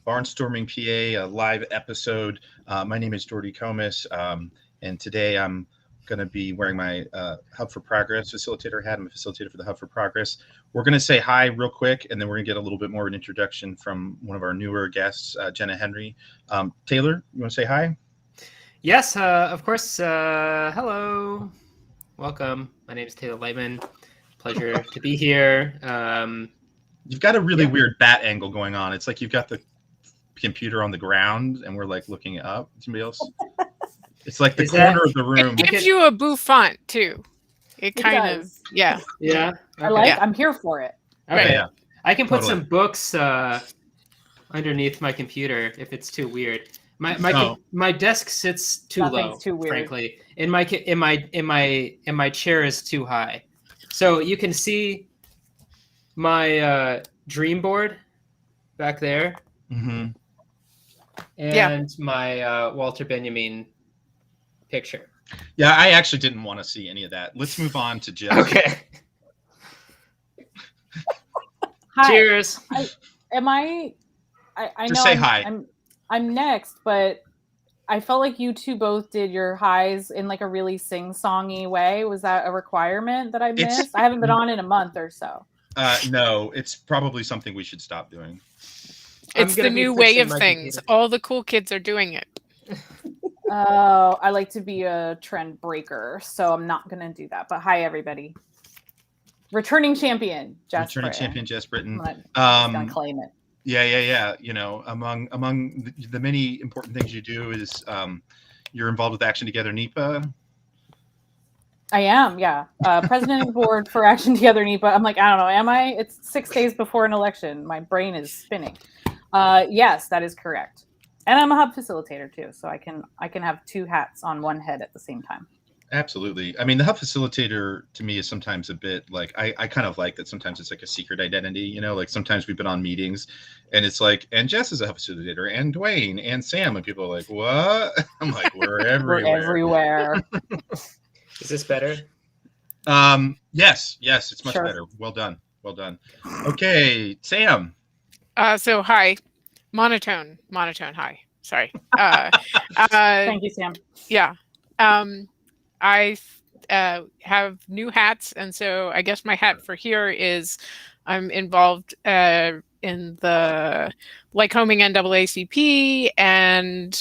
Barnstorming PA, a live episode. My name is Jordy Comis, and today I'm going to be wearing my Hub for Progress facilitator hat. I'm a facilitator for the Hub for Progress. We're going to say hi real quick, and then we're going to get a little bit more of an introduction from one of our newer guests, Jenna Henry. Taylor, you want to say hi? Yes, of course. Hello. Welcome. My name is Taylor Lightman. Pleasure to be here. You've got a really weird bat angle going on. It's like you've got the computer on the ground and we're like looking up. Somebody else? It's like the corner of the room. It gives you a bouffant too. It kind of, yeah. Yeah. Okay. I'm here for it. Okay. Yeah. I can put some books underneath my computer if it's too weird. My desk sits too low, frankly. And my chair is too high. So you can see my dream board back there. Mm-hmm. And my Walter Benjamin picture. Yeah, I actually didn't want to see any of that. Let's move on to Jess. Okay. Hi. Cheers. I know Just say hi. I'm next, but I felt like you two both did your highs in like a really sing-songy way. Was that a requirement that I missed? I haven't been on in a month or so. No, it's probably something we should stop doing. It's the new way of things. Computer. All the cool kids are doing it. Oh, I like to be a trend breaker, so I'm not going to do that. But hi, everybody. Returning champion, Jess Britton. Champion, Jess Britton. I'm going to claim it. Yeah. You know, among the many important things you do is you're involved with Action Together NEPA. I am, yeah. President of the board for Action Together NEPA. I'm like, I don't know, am I? It's 6 days before an election. My brain is spinning. Yes, that is correct. And I'm a hub facilitator too, so I can have two hats on one head at the same time. Absolutely. I mean, the hub facilitator to me is sometimes a bit like, I kind of like that sometimes it's like a secret identity, you know, like sometimes we've been on meetings and it's like, and Jess is a hub facilitator and Dwayne and Sam, and people are like, what? I'm like, we're everywhere. We're everywhere. Is this better? Yes, it's much better. Well done. Okay, Sam. So hi. Monotone, hi. Sorry. Thank you, Sam. Yeah. I have new hats, and so I guess my hat for here is I'm involved in the Lycoming NAACP and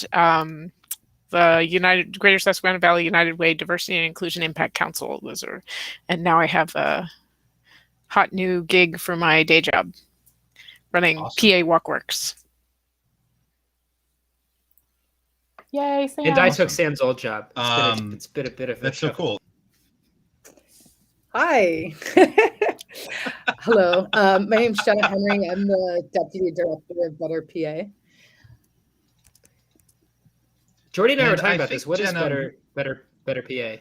the Greater Susquehanna Valley United Way Diversity and Inclusion Impact Council. And now I have a hot new gig for my day job, running PA Walkworks. Yay, Sam. And I took Sam's old job. It's been a bit of that's so cool. Hi. Hello. My name's Jenna Henry. I'm the Deputy Director of Better PA. Jordy and I were talking about this. What is better PA?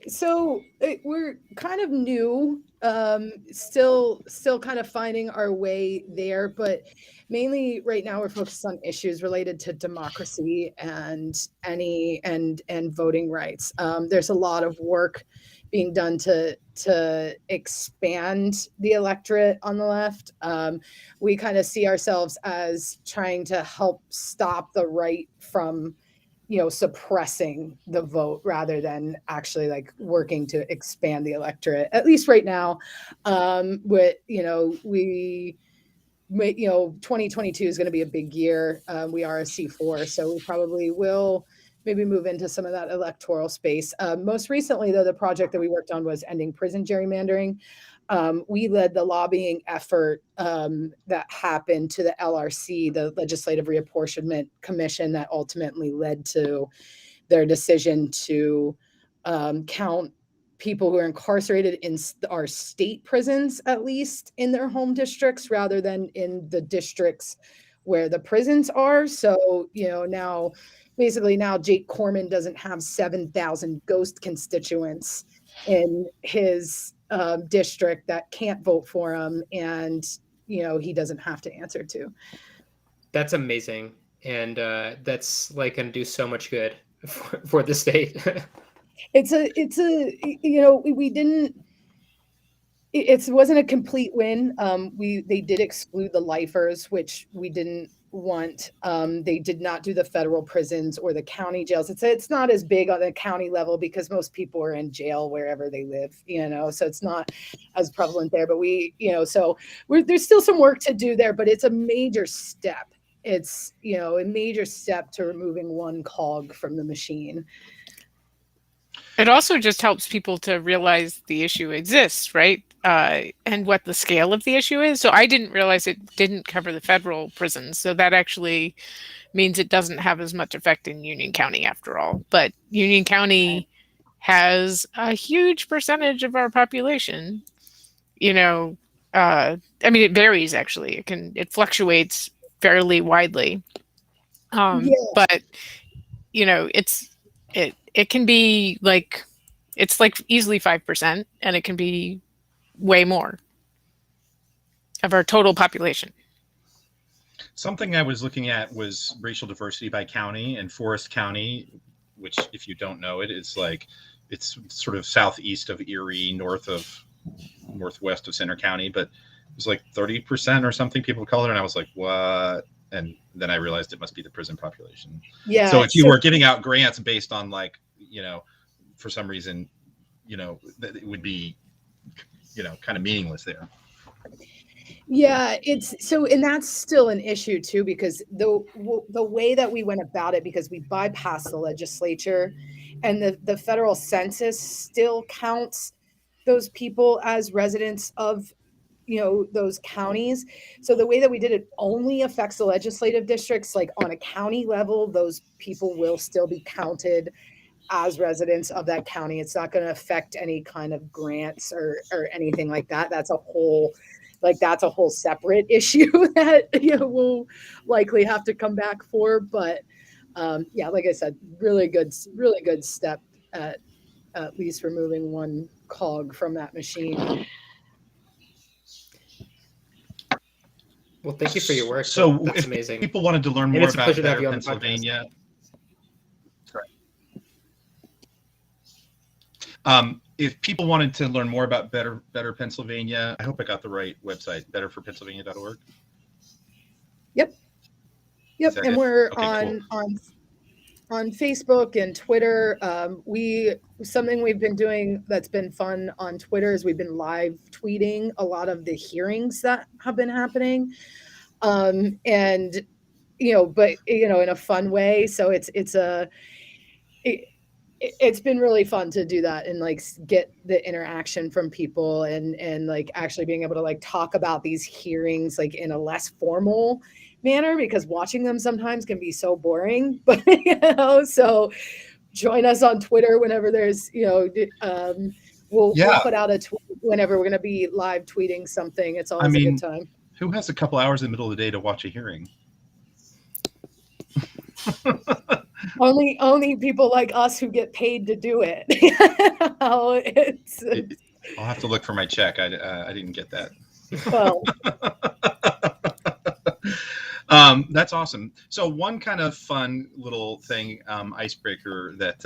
So we're kind of new, still kind of finding our way there, but mainly right now we're focused on issues related to democracy and voting rights. There's a lot of work being done to expand the electorate on the left. We kind of see ourselves as trying to help stop the right from suppressing the vote rather than actually like working to expand the electorate, at least right now. 2022 is going to be a big year. We are a C4, so we probably will maybe move into some of that electoral space. Most recently, though, the project that we worked on was ending prison gerrymandering. We led the lobbying effort that happened to the LRC, the Legislative Reapportionment Commission, that ultimately led to their decision to count people who are incarcerated in our state prisons, at least in their home districts, rather than in the districts where the prisons are. So, now Jake Corman doesn't have 7,000 ghost constituents in his district that can't vote for him, and he doesn't have to answer to. That's amazing, and that's like going to do so much good for the state. We didn't It wasn't a complete win. They did exclude the lifers, which we didn't want. They did not do the federal prisons or the county jails. It's not as big on the county level because most people are in jail wherever they live, so it's not as prevalent there. But there's still some work to do there, but it's a major step. It's, a major step to removing one cog from the machine. It also just helps people to realize the issue exists, right? And what the scale of the issue is. So I didn't realize it didn't cover the federal prisons. So that actually means it doesn't have as much effect in Union County after all. But Union County has a huge percentage of our population. It varies actually. It fluctuates fairly widely. But it can be it's easily 5%, and it can be way more of our total population. Something I was looking at was racial diversity by county, and Forest County, which, if you don't know it, it's sort of southeast of Erie, northwest of Center County, but it was 30% or something people call it, and I was like, what? And then I realized it must be the prison population. Yeah. So if you were giving out grants based on for some reason, that it would be, kind of meaningless there. Yeah, and that's still an issue too, because the way that we went about it, because we bypassed the legislature, and the federal census still counts those people as residents of those counties. So the way that we did it only affects the legislative districts. On a county level, those people will still be counted as residents of that county. It's not going to affect any kind of grants or anything like that. That's a whole separate issue that we'll likely have to come back for. But like I said, really good step at least removing one cog from that machine. Well, thank you for your work. So that's amazing. People wanted to learn more about Better Pennsylvania. If people wanted to learn more about Better Pennsylvania, I hope I got the right website, betterforpennsylvania.org. Yep. And we're on Facebook and Twitter. Something we've been doing that's been fun on Twitter is we've been live tweeting a lot of the hearings that have been happening. But in a fun way. So it's been really fun to do that and get the interaction from people and actually being able to talk about these hearings in a less formal manner, because watching them sometimes can be so boring. But so join us on Twitter whenever there's we'll put out a tweet whenever we're going to be live tweeting something. It's always a good time. Who has a couple hours in the middle of the day to watch a hearing? Only people like us who get paid to do it. I'll have to look for my check. I didn't get that. Well, that's awesome. So one kind of fun little thing, icebreaker that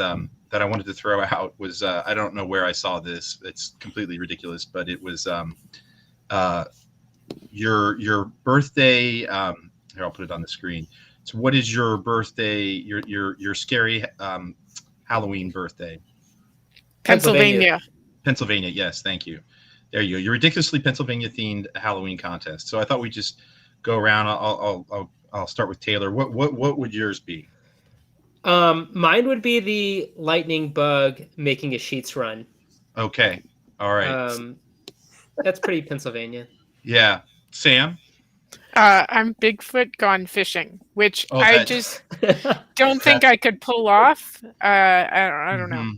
I wanted to throw out was I don't know where I saw this. It's completely ridiculous, but it was your birthday. Here, I'll put it on the screen. So what is your birthday, your scary Halloween birthday? Pennsylvania. Pennsylvania, yes, thank you. There you go. Your ridiculously Pennsylvania themed Halloween contest. So I thought we'd just go around. I'll start with Taylor. What would yours be? Mine would be the lightning bug making a sheets run. Okay. All right. That's pretty Pennsylvania. Yeah. Sam? I'm Bigfoot gone fishing, which I just don't think I could pull off. I don't know.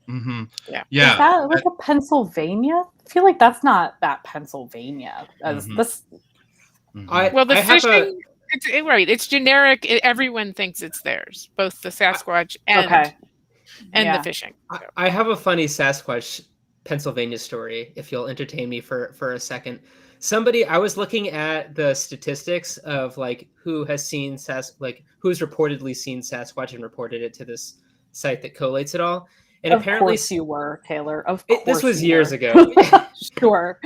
Mm-hmm. Yeah. Is that a Pennsylvania? I feel like that's not that Pennsylvania as this. The fishing, it's generic. Everyone thinks it's theirs, both the Sasquatch and the fishing. So. I have a funny Sasquatch Pennsylvania story, if you'll entertain me for a second. I was looking at the statistics of who has seen who's reportedly seen Sasquatch and reported it to this site that collates it all. And apparently, of course you were, Taylor. Of course, this was years ago. Sure,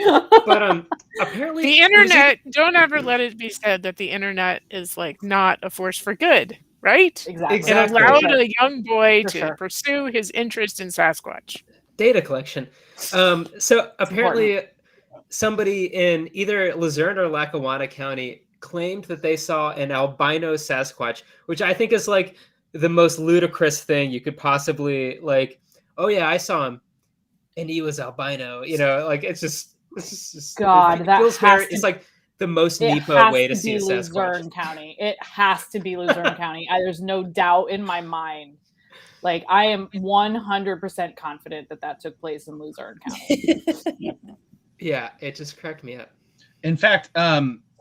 but apparently, the internet. Don't ever let it be said that the internet is like not a force for good, right? Exactly. It allowed a young boy to pursue his interest in Sasquatch. Data collection. So apparently, somebody in either Luzerne or Lackawanna County claimed that they saw an albino Sasquatch, which I think is like the most ludicrous thing you could possibly like. Oh yeah, I saw him, and he was albino. You know, like it's just God. It's like the most NEPA way to see a Sasquatch. Luzerne County. It has to be Luzerne County. There's no doubt in my mind. Like I am 100% confident that took place in Luzerne County. Yeah, it just cracked me up. In fact,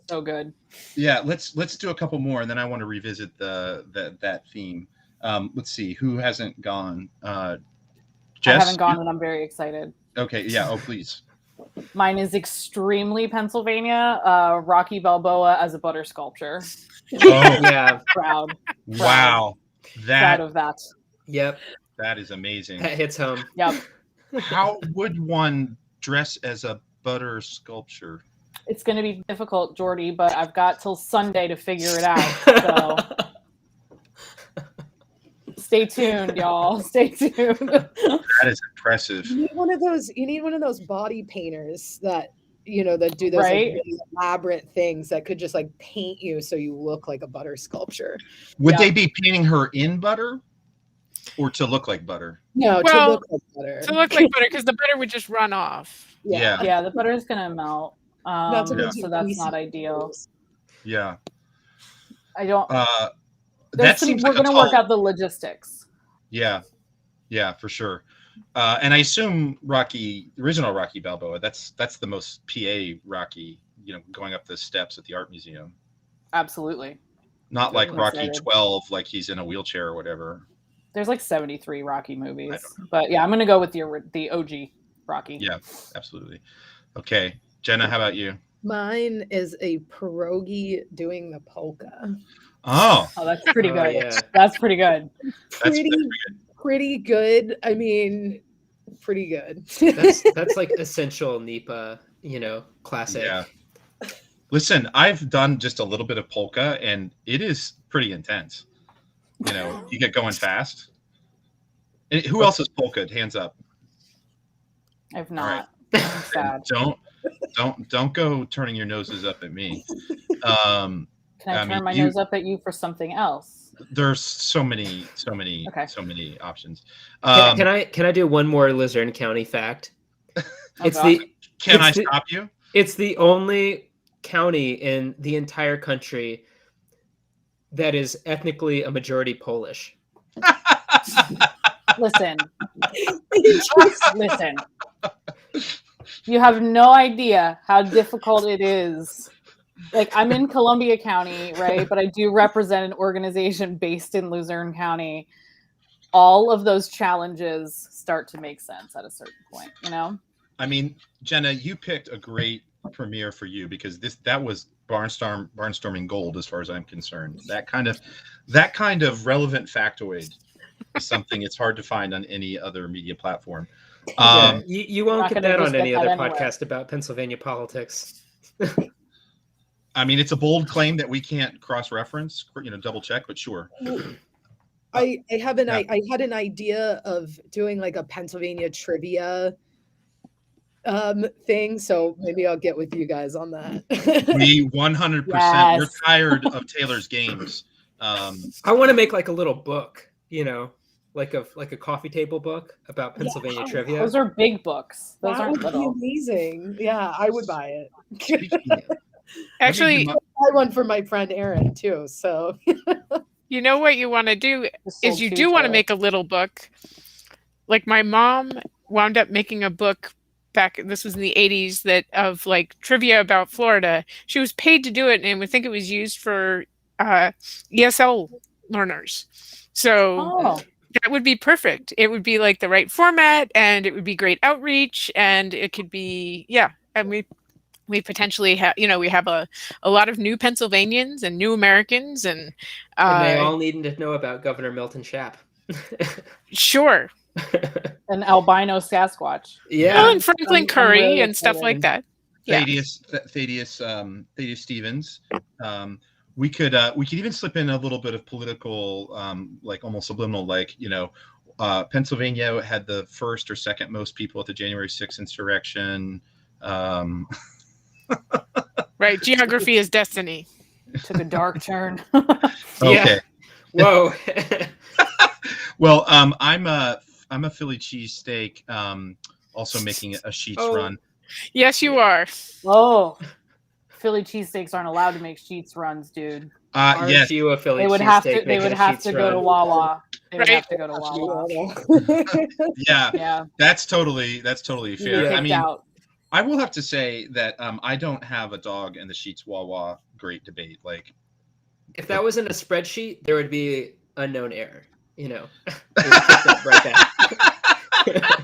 so good. Yeah, let's do a couple more, and then I want to revisit that theme. Let's see who hasn't gone. Jess, I haven't gone, and I'm very excited. Okay, yeah. Oh, please. Mine is extremely Pennsylvania. Rocky Balboa as a butter sculpture. Oh yeah, proud. Wow, proud of that. Yep, that is amazing. That hits home. Yep. How would one dress as a butter sculpture? It's going to be difficult, Jordy, but I've got till Sunday to figure it out. So stay tuned, y'all. Stay tuned. That is impressive. You need one of those body painters that that do those like, really elaborate things that could just like paint you so you look like a butter sculpture. Would they be painting her in butter? Or to look like butter? No, to look like butter. To look like butter, because the butter would just run off. Yeah, the butter is gonna melt. So that's not ideal. Yeah. I don't. We're gonna work out the logistics. Yeah, for sure. And I assume original Rocky Balboa. That's the most PA Rocky. Going up the steps at the art museum. Absolutely. Not like Rocky 12, like he's in a wheelchair or whatever. There's like 73 Rocky movies, but yeah, I'm gonna go with the OG Rocky. Yeah, absolutely. Okay, Jenna, how about you? Mine is a pierogi doing the polka. Oh, that's pretty good. Yeah. That's pretty good. Pretty good. I mean, pretty good. that's like essential NEPA, classic. Yeah. Listen, I've done just a little bit of polka, and it is pretty intense. You get going fast. And who else is polka? Hands up. I've not. Right. Sad. Don't go turning your noses up at me. Can I turn my nose up at you for something else? There's so many options. Can I do one more Luzerne County fact? Can I stop you? It's the only county in the entire country that is ethnically a majority Polish. Listen. You have no idea how difficult it is. Like, I'm in Columbia County, right? But I do represent an organization based in Luzerne County. All of those challenges start to make sense at a certain point, I mean, Jenna, you picked a great premiere for you because that was barnstorming gold as far as I'm concerned. That kind of relevant factoid is something it's hard to find on any other media platform. You won't get that on any other podcast about Pennsylvania politics. I mean, it's a bold claim that we can't cross-reference, double check, but sure. I had an idea of doing like a Pennsylvania trivia thing, so maybe I'll get with you guys on that. We 100%. Yes. We're tired of Taylor's games. I want to make like a little book, like a coffee table book about Pennsylvania trivia. Those are big books. Those aren't little. Amazing. Yeah, I would buy it. Actually, I buy one for my friend Aaron too. So, you know what you want to do is you do want to make a little book. Like my mom wound up making a book back. This was in the 80s of like trivia about Florida. She was paid to do it, and I think it was used for ESL learners. So. That would be perfect. It would be like the right format, and it would be great outreach, and it could be, and we potentially have, we have a lot of new Pennsylvanians and new Americans, and they all need to know about Governor Milton Schaap. Sure. An albino Sasquatch. Yeah. Oh, and Franklin Curry really and stuff like that. Thaddeus Stevens. We could even slip in a little bit of political, like almost subliminal, like, Pennsylvania had the first or second most people at the January 6th insurrection. Right. Geography is destiny. Took a dark turn. Okay. Whoa. Well, I'm a Philly cheesesteak, also making a Sheets run. Yes, you are. Oh, Philly cheesesteaks aren't allowed to make Sheets runs, dude. Yes. You a Philly they would have to. They would have to go to Wawa. They would have to go to Wawa. Yeah. That's totally fair. Yeah. I mean, I will have to say that I don't have a dog in the Sheets Wawa great debate. Like, if that was in a spreadsheet, there would be a known error. It would kick that right back.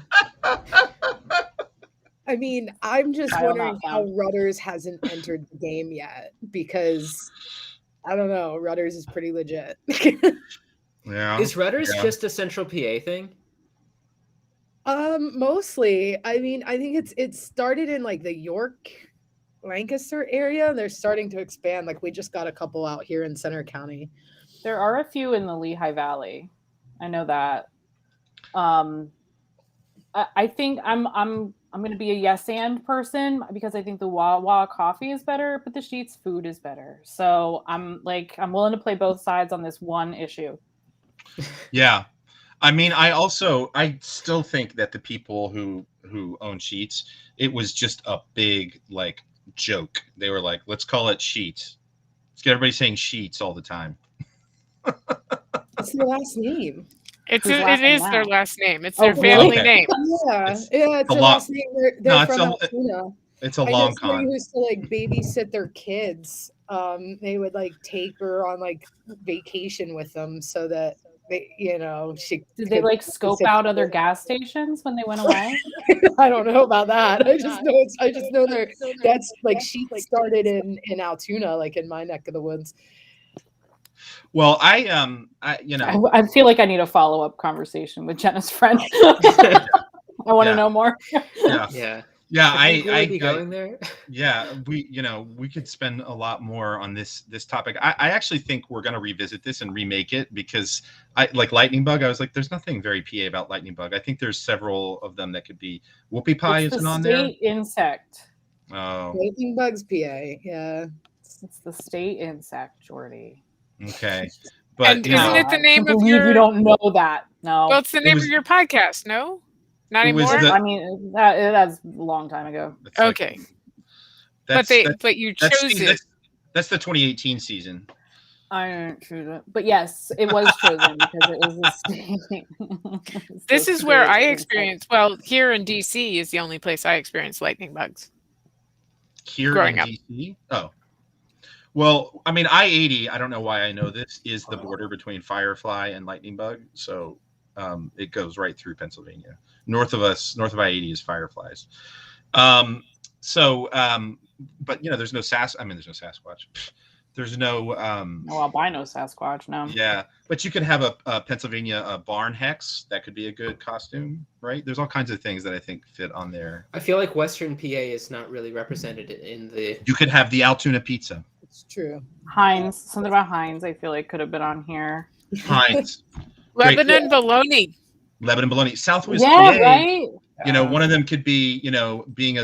I mean, I'm just wondering how Rudders hasn't entered the game yet, because I don't know. Rudders is pretty legit. Yeah. Is Rudders just a central PA thing? Mostly. I mean, I think it started in like the York, Lancaster area, and they're starting to expand. Like, we just got a couple out here in Center County. There are a few in the Lehigh Valley. I know that. I think I'm going to be a yes and person, because I think the Wawa coffee is better, but the Sheets food is better. So I'm willing to play both sides on this one issue. Yeah. I mean, I still think that the people who own Sheets, it was just a big like joke. They were like, let's call it Sheets. Let's get everybody saying Sheets all the time. It's their last name. It is their last name. It's their family name. Yeah, it's their last name. They're from Altoona. It's a long con. Who used to like babysit their kids. They would like take her on like vacation with them so that they, she. Did they like scope out other gas stations when they went away? I don't know about that. I just know that's like she started in Altoona, like in my neck of the woods. Well, I feel like I need a follow-up conversation with Jenna's friend. I want to know more. Yeah. I be going there. Yeah, we could spend a lot more on this topic. I actually think we're going to revisit this and remake it, because I like lightning bug. I was like, there's nothing very PA about lightning bug. I think there's several of them that could be. Whoopie pie isn't on there. State insect. Oh, lightning bug's PA. Yeah, it's the state insect, Jordy. Okay, but and isn't it the name of your? You don't know that? No. Well, it's the name of your podcast. No, not anymore. I mean, that's a long time ago. Okay, but you chose it. That's the 2018 season. I didn't choose it, but yes, it was chosen because it was a state. This is where I experienced. Well, here in DC is the only place I experienced lightning bugs. Here in DC? Oh. Well, I mean, I-80, I don't know why I know this, is the border between Firefly and Lightning Bug. So it goes right through Pennsylvania. North of I-80 is Fireflies. But, there's no there's no Sasquatch. There's no albino Sasquatch, no. Yeah, but you could have a Pennsylvania barn hex. That could be a good costume, right? There's all kinds of things that I think fit on there. I feel like Western PA is not really represented in the... You could have the Altoona pizza. It's true. Heinz, something about Heinz I feel like could have been on here. Heinz. Lebanon bologna. Lebanon bologna. Southwest PA. Right? One of them could be, being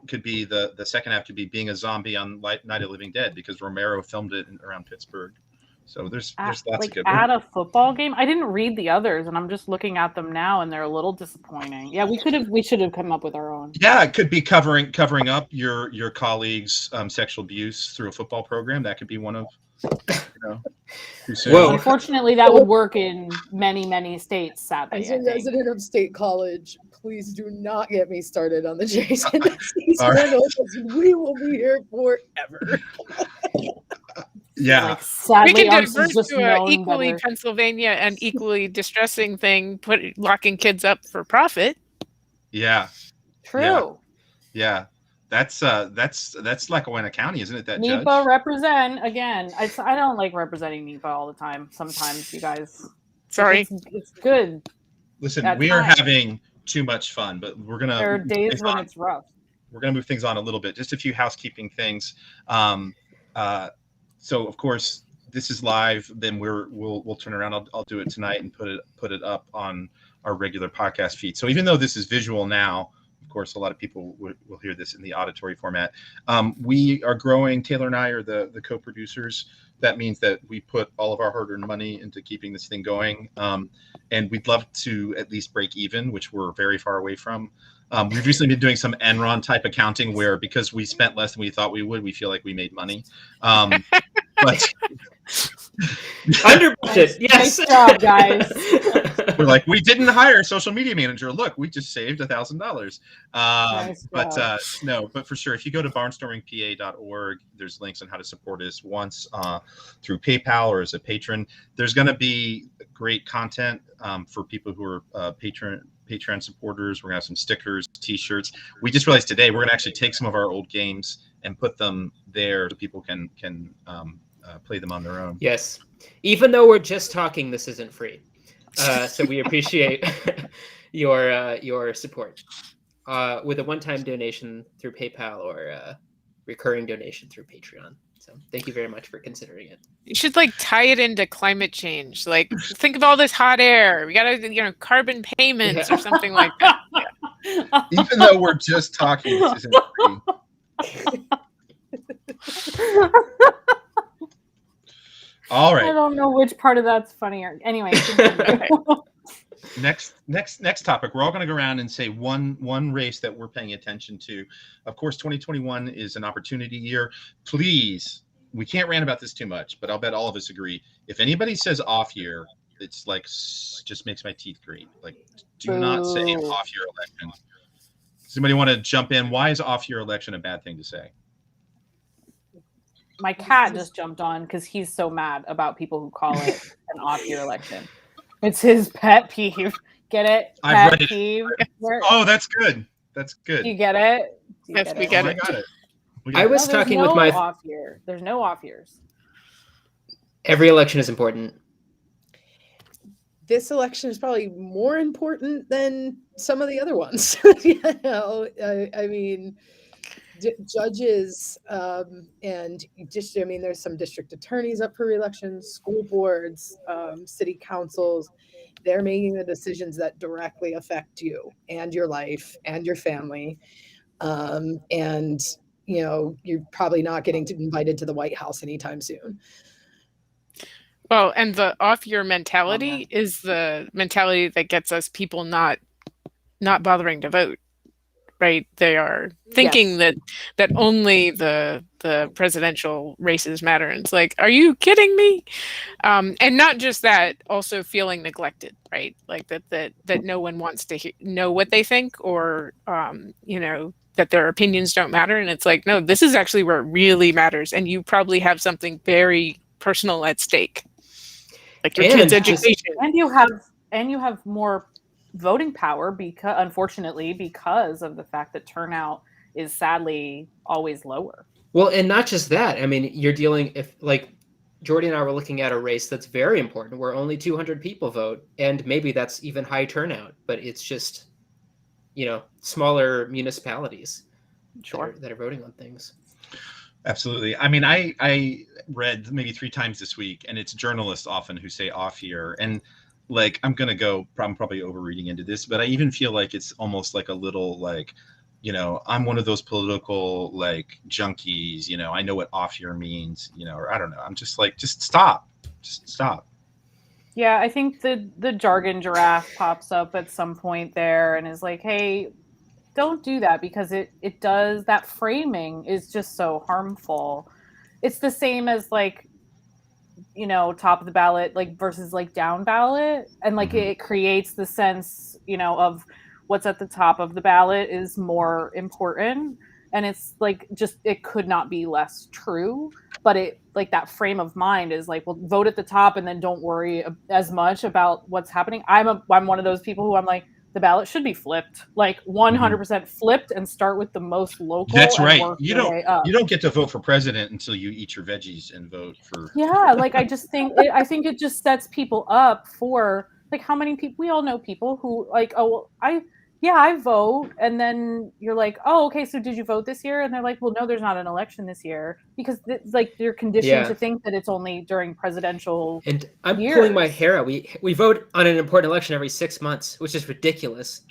could be the second half could be being a zombie on Night of the Living Dead, because Romero filmed it around Pittsburgh. So there's lots of good ones. At a football game. I didn't read the others, and I'm just looking at them now, and they're a little disappointing. Yeah, we should have come up with our own. Yeah, it could be covering up your colleagues' sexual abuse through a football program. That could be one of. Well, unfortunately, that would work in many, many states. Sadly, as a resident of State College, please do not get me started on the Jason. We will be here forever. Yeah, we can divert to an equally better. Pennsylvania and equally distressing thing, locking kids up for profit. Yeah, true. Yeah. That's Lackawanna County, isn't it? That NEPA judge? Represent again. I don't like representing NEPA all the time. Sometimes, you guys. Sorry, it's good. Listen, we are having too much fun, but we're gonna. There are days when it's rough. We're gonna move things on a little bit. Just a few housekeeping things. So of course this is live. Then we'll turn around. I'll do it tonight and put it up on our regular podcast feed. So even though this is visual now, of course, a lot of people will hear this in the auditory format. We are growing. Taylor and I are the co-producers. That means that we put all of our hard-earned money into keeping this thing going. And we'd love to at least break even, which we're very far away from. We've recently been doing some Enron type accounting where because we spent less than we thought we would, we feel like we made money. But under budget, yes. Nice job, guys. We're like, we didn't hire a social media manager. Look, we just saved $1,000. But for sure, if you go to barnstormingpa.org, there's links on how to support us once through PayPal or as a patron. There's going to be great content for people who are Patreon supporters. We're going to have some stickers, T-shirts. We just realized today we're going to actually take some of our old games and put them there so people can play them on their own. Yes. Even though we're just talking, this isn't free. So we appreciate your support with a one-time donation through PayPal or a recurring donation through Patreon. So thank you very much for considering it. You should tie it into climate change. Think of all this hot air. We gotta, carbon payments or something like that. Yeah. Even though we're just talking, this isn't free. All right. I don't know which part of that's funnier. Anyway. Next topic. We're all going to go around and say one race that we're paying attention to. Of course, 2021 is an opportunity year. Please, we can't rant about this too much, but I'll bet all of us agree. If anybody says off year, it's just makes my teeth grate. Do not say off year election. Does anybody want to jump in? Why is off year election a bad thing to say? My cat just jumped on because he's so mad about people who call it an off-year election. It's his pet peeve. Get it? I've read it. Peeve. Oh, that's good. That's good. You get it? Yes, we get it. I got it. I was talking with my off year. There's no off years. Every election is important. This election is probably more important than some of the other ones. I mean, judges and there's some district attorneys up for re-election, school boards, city councils. They're making the decisions that directly affect you and your life and your family. And you're probably not getting invited to the White House anytime soon. Well, and the off-year mentality is the mentality that gets us people not bothering to vote. Right, they are thinking that only the presidential races matter, and it's are you kidding me? And not just that, also feeling neglected, right? That no one wants to know what they think, or that their opinions don't matter, and it's no, this is actually where it really matters, and you probably have something very personal at stake, your kids' education, and you have more voting power because of the fact that turnout is sadly always lower. Well, and not just that. I mean, you're dealing Jordy and I were looking at a race that's very important where only 200 people vote, and maybe that's even high turnout, but it's just, smaller municipalities that are voting on things. Absolutely. I mean, I read maybe 3 times this week, and it's journalists often who say off year, and I'm probably overreading into this, but I even feel like it's almost a little I'm one of those political junkies, I know what off year means, or I don't know. I'm just just stop. Yeah, I think the jargon giraffe pops up at some point there and is hey, don't do that, because it does, that framing is just so harmful. It's the same as top of the ballot versus down ballot, and it creates the sense of what's at the top of the ballot is more important, and it's it could not be less true, but it that frame of mind is well, vote at the top and then don't worry as much about what's happening. I'm one of those people who I'm the ballot should be flipped, 100% flipped, and start with the most local. That's right. You don't get to vote for president until you eat your veggies and vote for. Yeah, I think it just sets people up for Like, how many people? We all know people who like, oh, I vote, and then you're like, oh, okay, so did you vote this year? And they're like, well, no, there's not an election this year, because like you're conditioned to think that it's only during presidential. And I'm years. pulling my hair out. We vote on an important election every 6 months, which is ridiculous.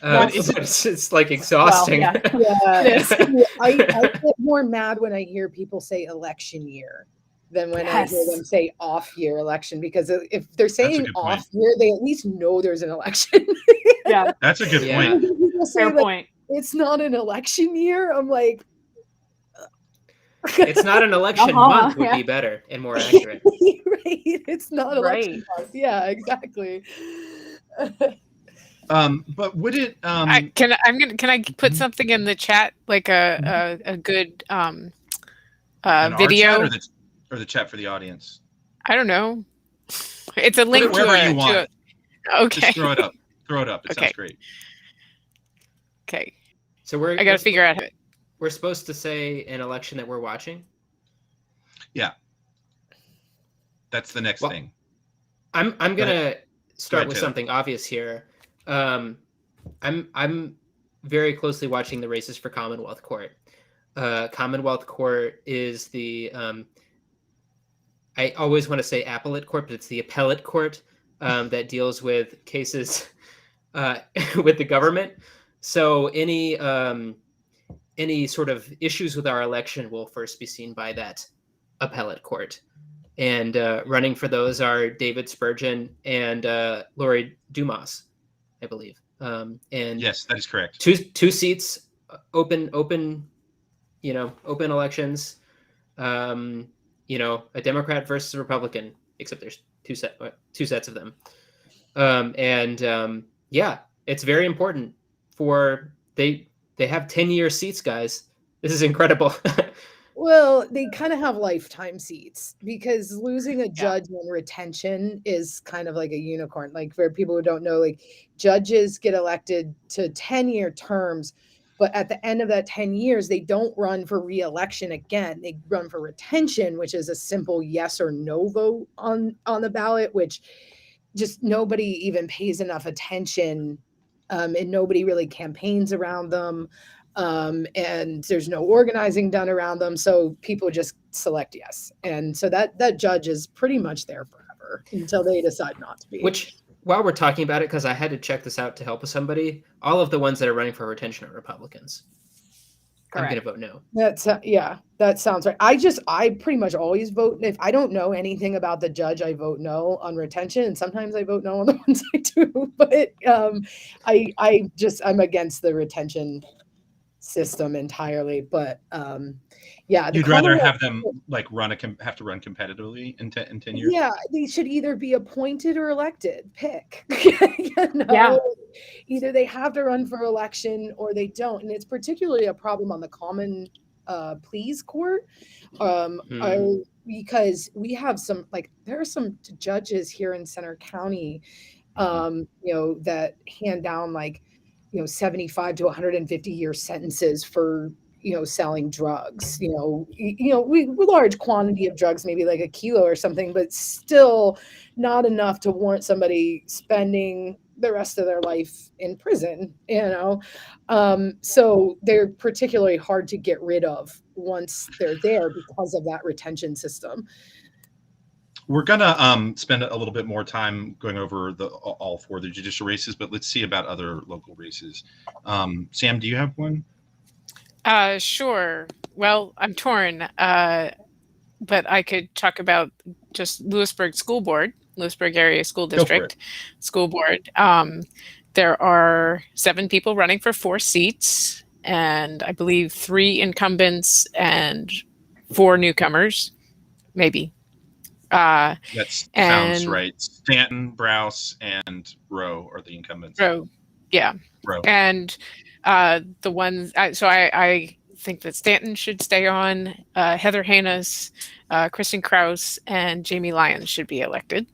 It's like exhausting. Well, I get more mad when I hear people say election year than when I hear them say off year election, because if they're saying off year, they at least know there's an election. Yeah, that's a good point. Fair point. It's not an election year. I'm like, it's not an election month would be better and more accurate. Right. It's not election month. Yeah, exactly. But would it? Can I put something in the chat, like a good video or the chat for the audience? I don't know. It's a link to wherever you want. Okay. Just throw it up. It sounds great. Okay. So I got to figure out. We're supposed to say an election that we're watching. Yeah. That's the next thing. I'm gonna start with something obvious here. I'm very closely watching the races for Commonwealth Court. Commonwealth Court is the I always want to say appellate court, but it's the appellate court that deals with cases with the government. So any sort of issues with our election will first be seen by that appellate court. And running for those are David Spurgeon and Lori Dumas, I believe. And yes, that is correct. Two seats, open elections. A Democrat versus a Republican, except there's two sets of them. It's very important for they have 10-year seats, guys. This is incredible. Well, they kind of have lifetime seats, because losing a judge on retention is kind of like a unicorn. Like, for people who don't know, like, judges get elected to 10-year terms, but at the end of that 10 years, they don't run for re-election again. They run for retention, which is a simple yes or no vote on the ballot, which just nobody even pays enough attention, and nobody really campaigns around them. And there's no organizing done around them. So people just select yes. And so that judge is pretty much there forever until they decide not to be. Which, while we're talking about it, because I had to check this out to help with somebody, all of the ones that are running for retention are Republicans. Correct. I'm going to vote no. That sounds right. I pretty much always vote. If I don't know anything about the judge, I vote no on retention. And sometimes I vote no on the ones I do. But I'm against the retention system entirely. But you'd rather have them like have to run competitively in 10 years. Yeah, they should either be appointed or elected. Pick. Either they have to run for election or they don't. And it's particularly a problem on the common pleas court, because we have there are some judges here in Center County that hand down 75 to 150 year sentences for selling drugs, large quantity of drugs, maybe like a kilo or something, but still not enough to warrant somebody spending the rest of their life in prison, so they're particularly hard to get rid of once they're there because of that retention system. We're gonna spend a little bit more time going over all four of the judicial races, but let's see about other local races. Sam, do you have one? Sure. Well, I'm torn, but I could talk about just Lewisburg School Board, Lewisburg Area School District School Board. There are 7 people running for 4 seats, and I believe 3 incumbents and 4 newcomers, maybe. That sounds right. Stanton, Browse, and Rowe are the incumbents. Rowe. And the ones, I think that Stanton should stay on. Heather Hanus, Kristen Krause, and Jamie Lyons should be elected.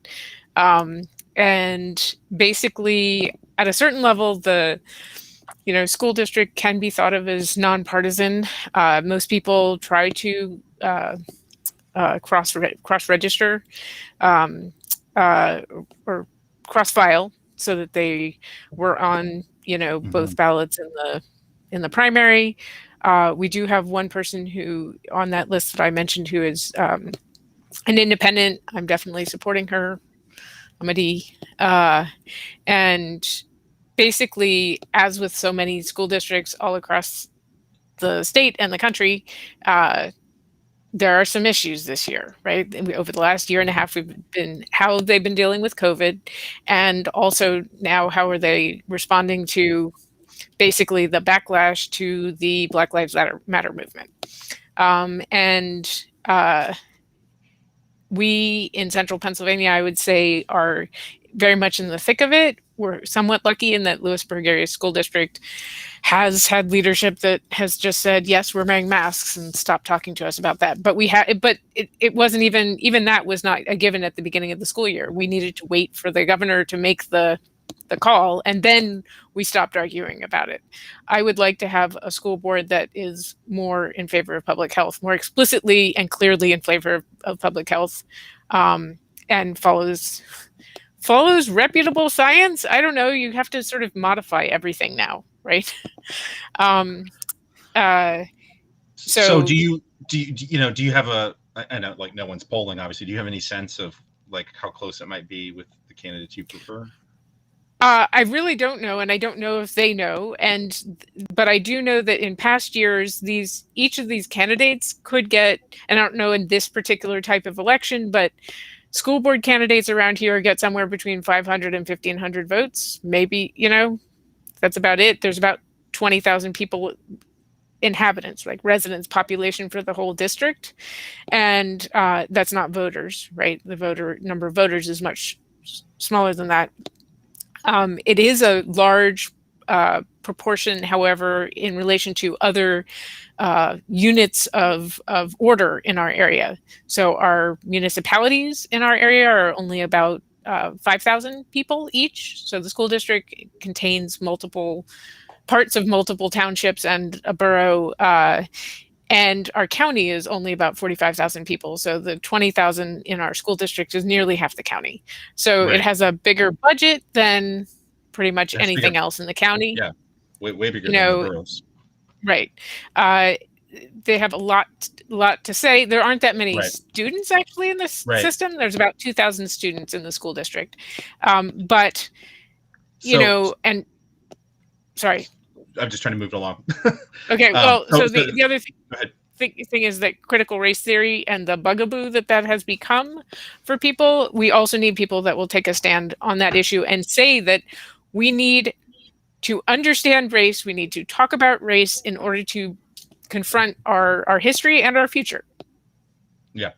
And basically, at a certain level, the school district can be thought of as nonpartisan. Most people try to cross register, or cross-file so that they were on, both ballots in the primary. We do have one person who on that list that I mentioned who is an independent. I'm definitely supporting her. I'm a D. And basically, as with so many school districts all across the state and the country, there are some issues this year, right? Over the last year and a half, how they've been dealing with COVID, and also now how are they responding to basically the backlash to the Black Lives Matter movement. We in central Pennsylvania, I would say, are very much in the thick of it. We're somewhat lucky in that Lewisburg Area School District has had leadership that has just said, yes, we're wearing masks, and stop talking to us about that. But it wasn't even that was not a given at the beginning of the school year. We needed to wait for the governor to make the call, and then we stopped arguing about it. I would like to have a school board that is more in favor of public health, more explicitly and clearly in favor of public health, and follows reputable science. I don't know. You have to sort of modify everything now, right? So do you have I know, like, no one's polling, obviously. Do you have any sense of like how close it might be with the candidates you prefer? I really don't know, and I don't know if they know. But I do know that in past years, each of these candidates could get, and I don't know in this particular type of election, but school board candidates around here get somewhere between 500 and 1,500 votes. Maybe, that's about it. There's about 20,000 people, inhabitants, like residents, population for the whole district. And that's not voters, right? The number of voters is much smaller than that. It is a large proportion, however, in relation to other units of order in our area. So our municipalities in our area are only about 5,000 people each. So the school district contains multiple parts of multiple townships and a borough. And our county is only about 45,000 people. So the 20,000 in our school district is nearly half the county. So It has a bigger budget than pretty much anything else in the county. Yeah, way bigger than the boroughs. Right. They have a lot to say. There aren't that many students actually in this system. There's about 2,000 students in the school district. Sorry. I'm just trying to move it along. Okay, well, the other thing is that critical race theory and the bugaboo that has become for people, we also need people that will take a stand on that issue and say that we need to understand race, we need to talk about race in order to confront our history and our future. Yeah.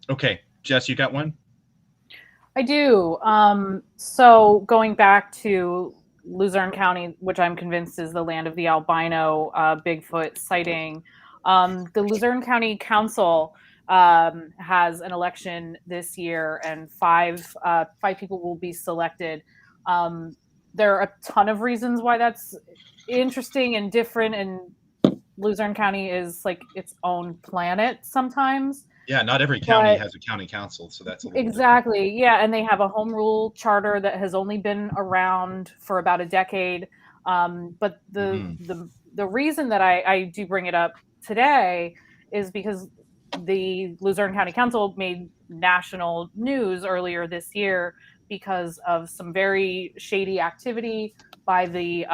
Okay, Jess, you got one? I do. So going back to Luzerne County, which I'm convinced is the land of the albino Bigfoot sighting. The Luzerne County Council has an election this year, and five people will be selected. There are a ton of reasons why that's interesting and different, and Luzerne County is like its own planet sometimes. Yeah, not every county has a county council, so that's a little exactly different. Yeah, and they have a home rule charter that has only been around for about a decade. But the reason that I do bring it up today is because the Luzerne County Council made national news earlier this year because of some very shady activity by the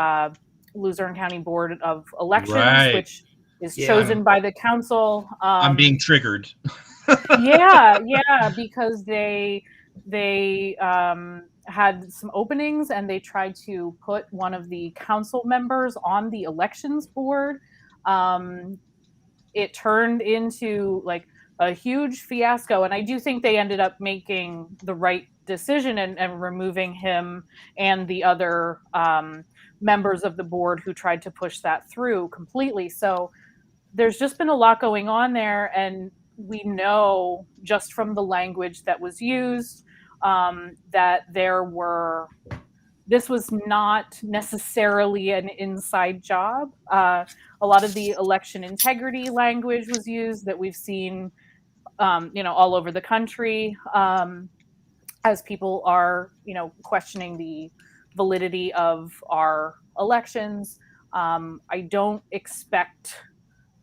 Luzerne County Board of Elections, which is chosen by the council. I'm being triggered. yeah, because they had some openings and they tried to put one of the council members on the elections board. It turned into like a huge fiasco, and I do think they ended up making the right decision and removing him and the other members of the board who tried to push that through completely. So there's just been a lot going on there, and we know just from the language that was used that this was not necessarily an inside job. A lot of the election integrity language was used that we've seen, all over the country. as people are, questioning the validity of our elections. I don't expect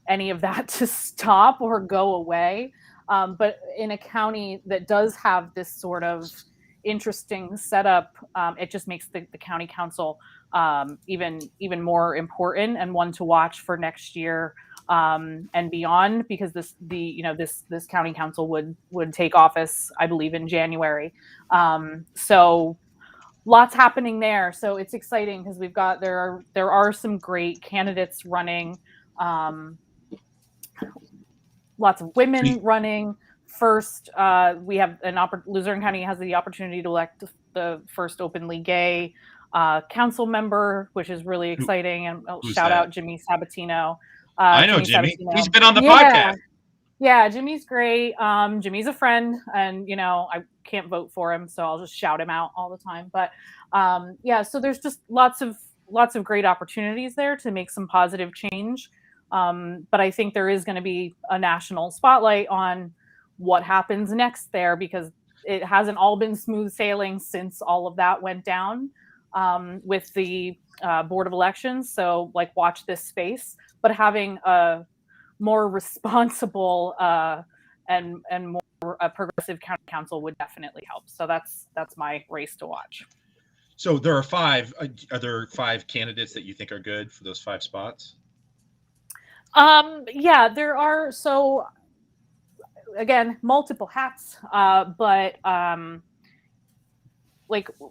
any of that to stop or go away. But in a county that does have this sort of interesting setup, it just makes the county council even more important and one to watch for next year and beyond, because this county council would take office, I believe, in January. So lots happening there. So it's exciting because there are some great candidates running. Lots of women running. First, we have Luzerne County has the opportunity to elect the first openly gay council member, which is really exciting. And shout out Jimmy Sabatino. I know Jimmy. He's been on the podcast. Yeah, Jimmy's great. Jimmy's a friend, and I can't vote for him, so I'll just shout him out all the time. But so there's just lots of great opportunities there to make some positive change. But I think there is going to be a national spotlight on what happens next there, because it hasn't all been smooth sailing since all of that went down with the Board of Elections. So watch this space, but having a more responsible and more progressive county council would definitely help. So that's my race to watch. So there are 5. Are there 5 candidates that you think are good for those 5 spots? Yeah, there are. So again, multiple hats, but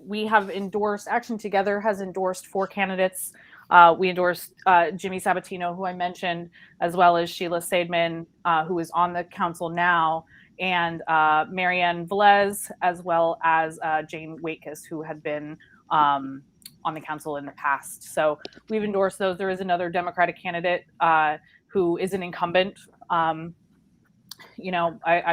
we have endorsed, Action Together has endorsed 4 candidates. We endorsed Jimmy Sabatino, who I mentioned, as well as Sheila Seidman, who is on the council now, and Marianne Velez, as well as Jane Waitkus, who had been on the council in the past. So we've endorsed those. There is another Democratic candidate who is an incumbent. I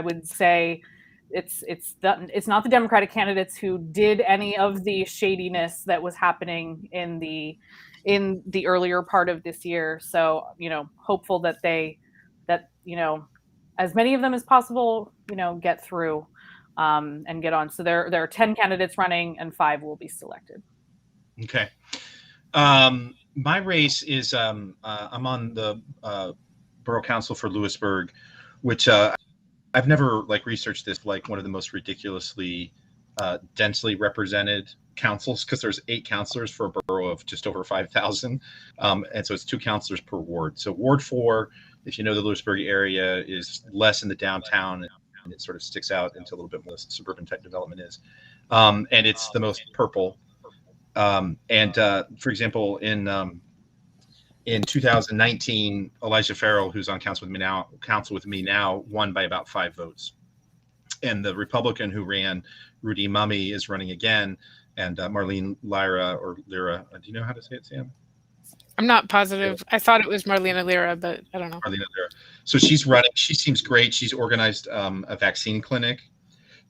would say it's not the Democratic candidates who did any of the shadiness that was happening in the earlier part of this year. So, hopeful that as many of them as possible, get through and get on. So there are 10 candidates running and 5 will be selected. Okay. My race is I'm on the Borough Council for Lewisburg, which I've never researched this, one of the most ridiculously densely represented councils, because there's 8 councilors for a borough of just over 5,000, and so it's 2 councilors per ward. So Ward 4, if you know the Lewisburg area, is less in the downtown, and it sort of sticks out into a little bit more suburban type development is, and it's the most purple. For example, in 2019, Elijah Farrell, who's on council with me now, won by about 5 votes. And the Republican who ran, Rudy Mummy, is running again. And Marlene Lyra, do you know how to say it, Sam? I'm not positive. I thought it was Marlena Lyra, but I don't know. Marlena Lyra. So she's running. She seems great. She's organized a vaccine clinic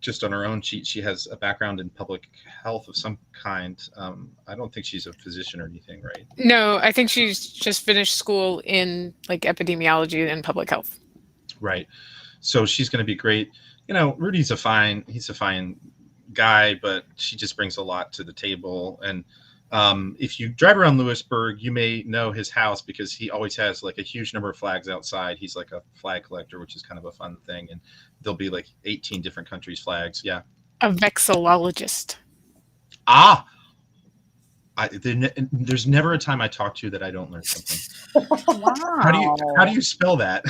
just on her own. She has a background in public health of some kind. I don't think she's a physician or anything, right? No, I think she's just finished school in epidemiology and public health. Right. So she's going to be great. Rudy's a fine guy, but she just brings a lot to the table. And if you drive around Lewisburg, you may know his house because he always has a huge number of flags outside. He's a flag collector, which is kind of a fun thing. And there'll be 18 different countries' flags. Yeah. A vexillologist. There's never a time I talk to you that I don't learn something. Wow. How do you spell that?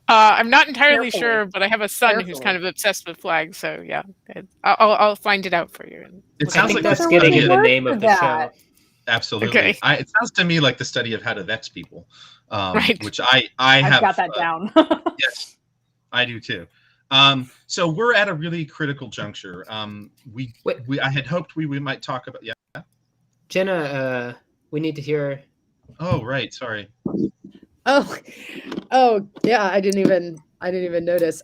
I'm not entirely sure, but I have a son who's kind of obsessed with flags. So yeah, I'll find it out for you. It sounds like that's getting in the name of the show. Absolutely. Okay. It sounds to me like the study of how to vex people, right. Which I've got that down. Yes, I do too. So we're at a really critical juncture. I had hoped we might talk about Jenna. We need to hear. Oh right, sorry. Oh yeah, I didn't even notice.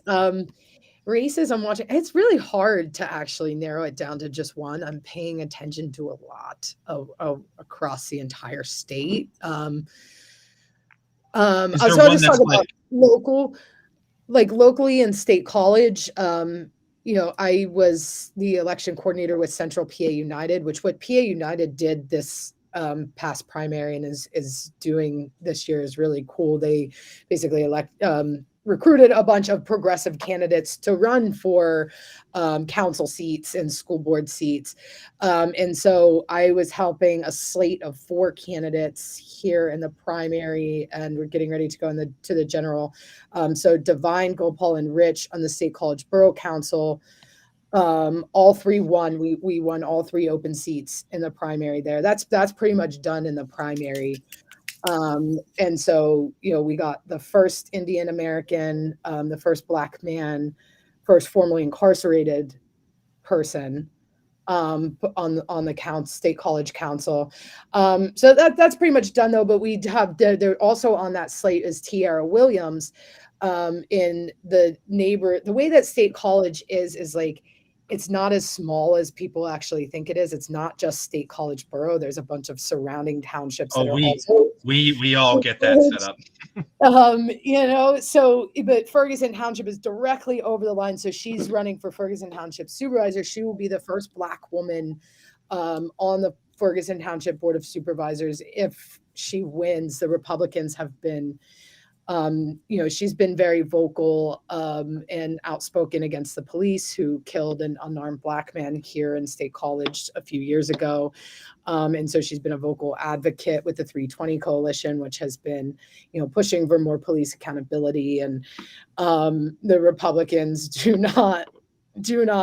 Races I'm watching, it's really hard to actually narrow it down to just one. I'm paying attention to a lot of across the entire state. So I'll just talk about locally in State College. I was the election coordinator with Central PA United, which what PA United did this past primary and is doing this year is really cool. They basically recruited a bunch of progressive candidates to run for council seats and school board seats. And so I was helping a slate of 4 candidates here in the primary, and we're getting ready to go to the general. So Divine, Gopal, and Rich on the State College Borough Council. All 3 won. We won all 3 open seats in the primary there. That's pretty much done in the primary. And so, we got the first Indian American, the first Black man, first formerly incarcerated person on the State College Council. So that's pretty much done though, but we have, there also on that slate is Tiara Williams. In the way that State College is like, it's not as small as people actually think it is. It's not just State College Borough. There's a bunch of surrounding townships. We all get that set up. But Ferguson Township is directly over the line. So she's running for Ferguson Township Supervisor. She will be the first Black woman on the Ferguson Township Board of Supervisors. If she wins, the Republicans have been she's been very vocal and outspoken against the police who killed an unarmed Black man here in State College a few years ago. And so she's been a vocal advocate with the 320 Coalition, which has been, pushing for more police accountability. And the Republicans do not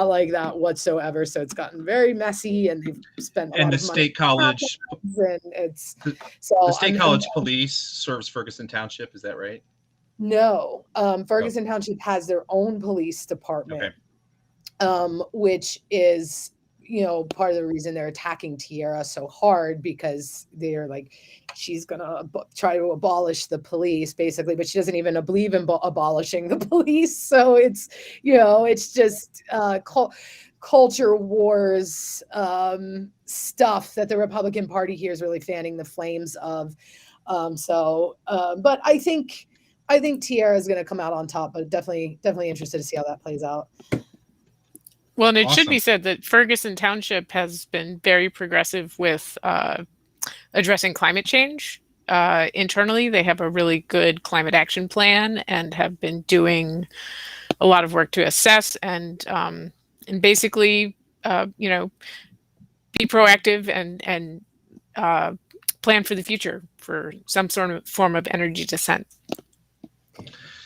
like that whatsoever. So it's gotten very messy, and they've spent a lot of money. State College, and the State College Police serves Ferguson Township. Is that right? No, Ferguson Township has their own police department, which is, part of the reason they're attacking Tiara so hard, because they're like, she's gonna try to abolish the police basically, but she doesn't even believe in abolishing the police. So it's, it's just culture wars stuff that the Republican Party here is really fanning the flames of. But I think Tiara is going to come out on top, but definitely interested to see how that plays out. Well, and it should be said that Ferguson Township has been very progressive with addressing climate change. Internally, they have a really good climate action plan and have been doing a lot of work to assess and basically, be proactive and plan for the future for some sort of form of energy descent.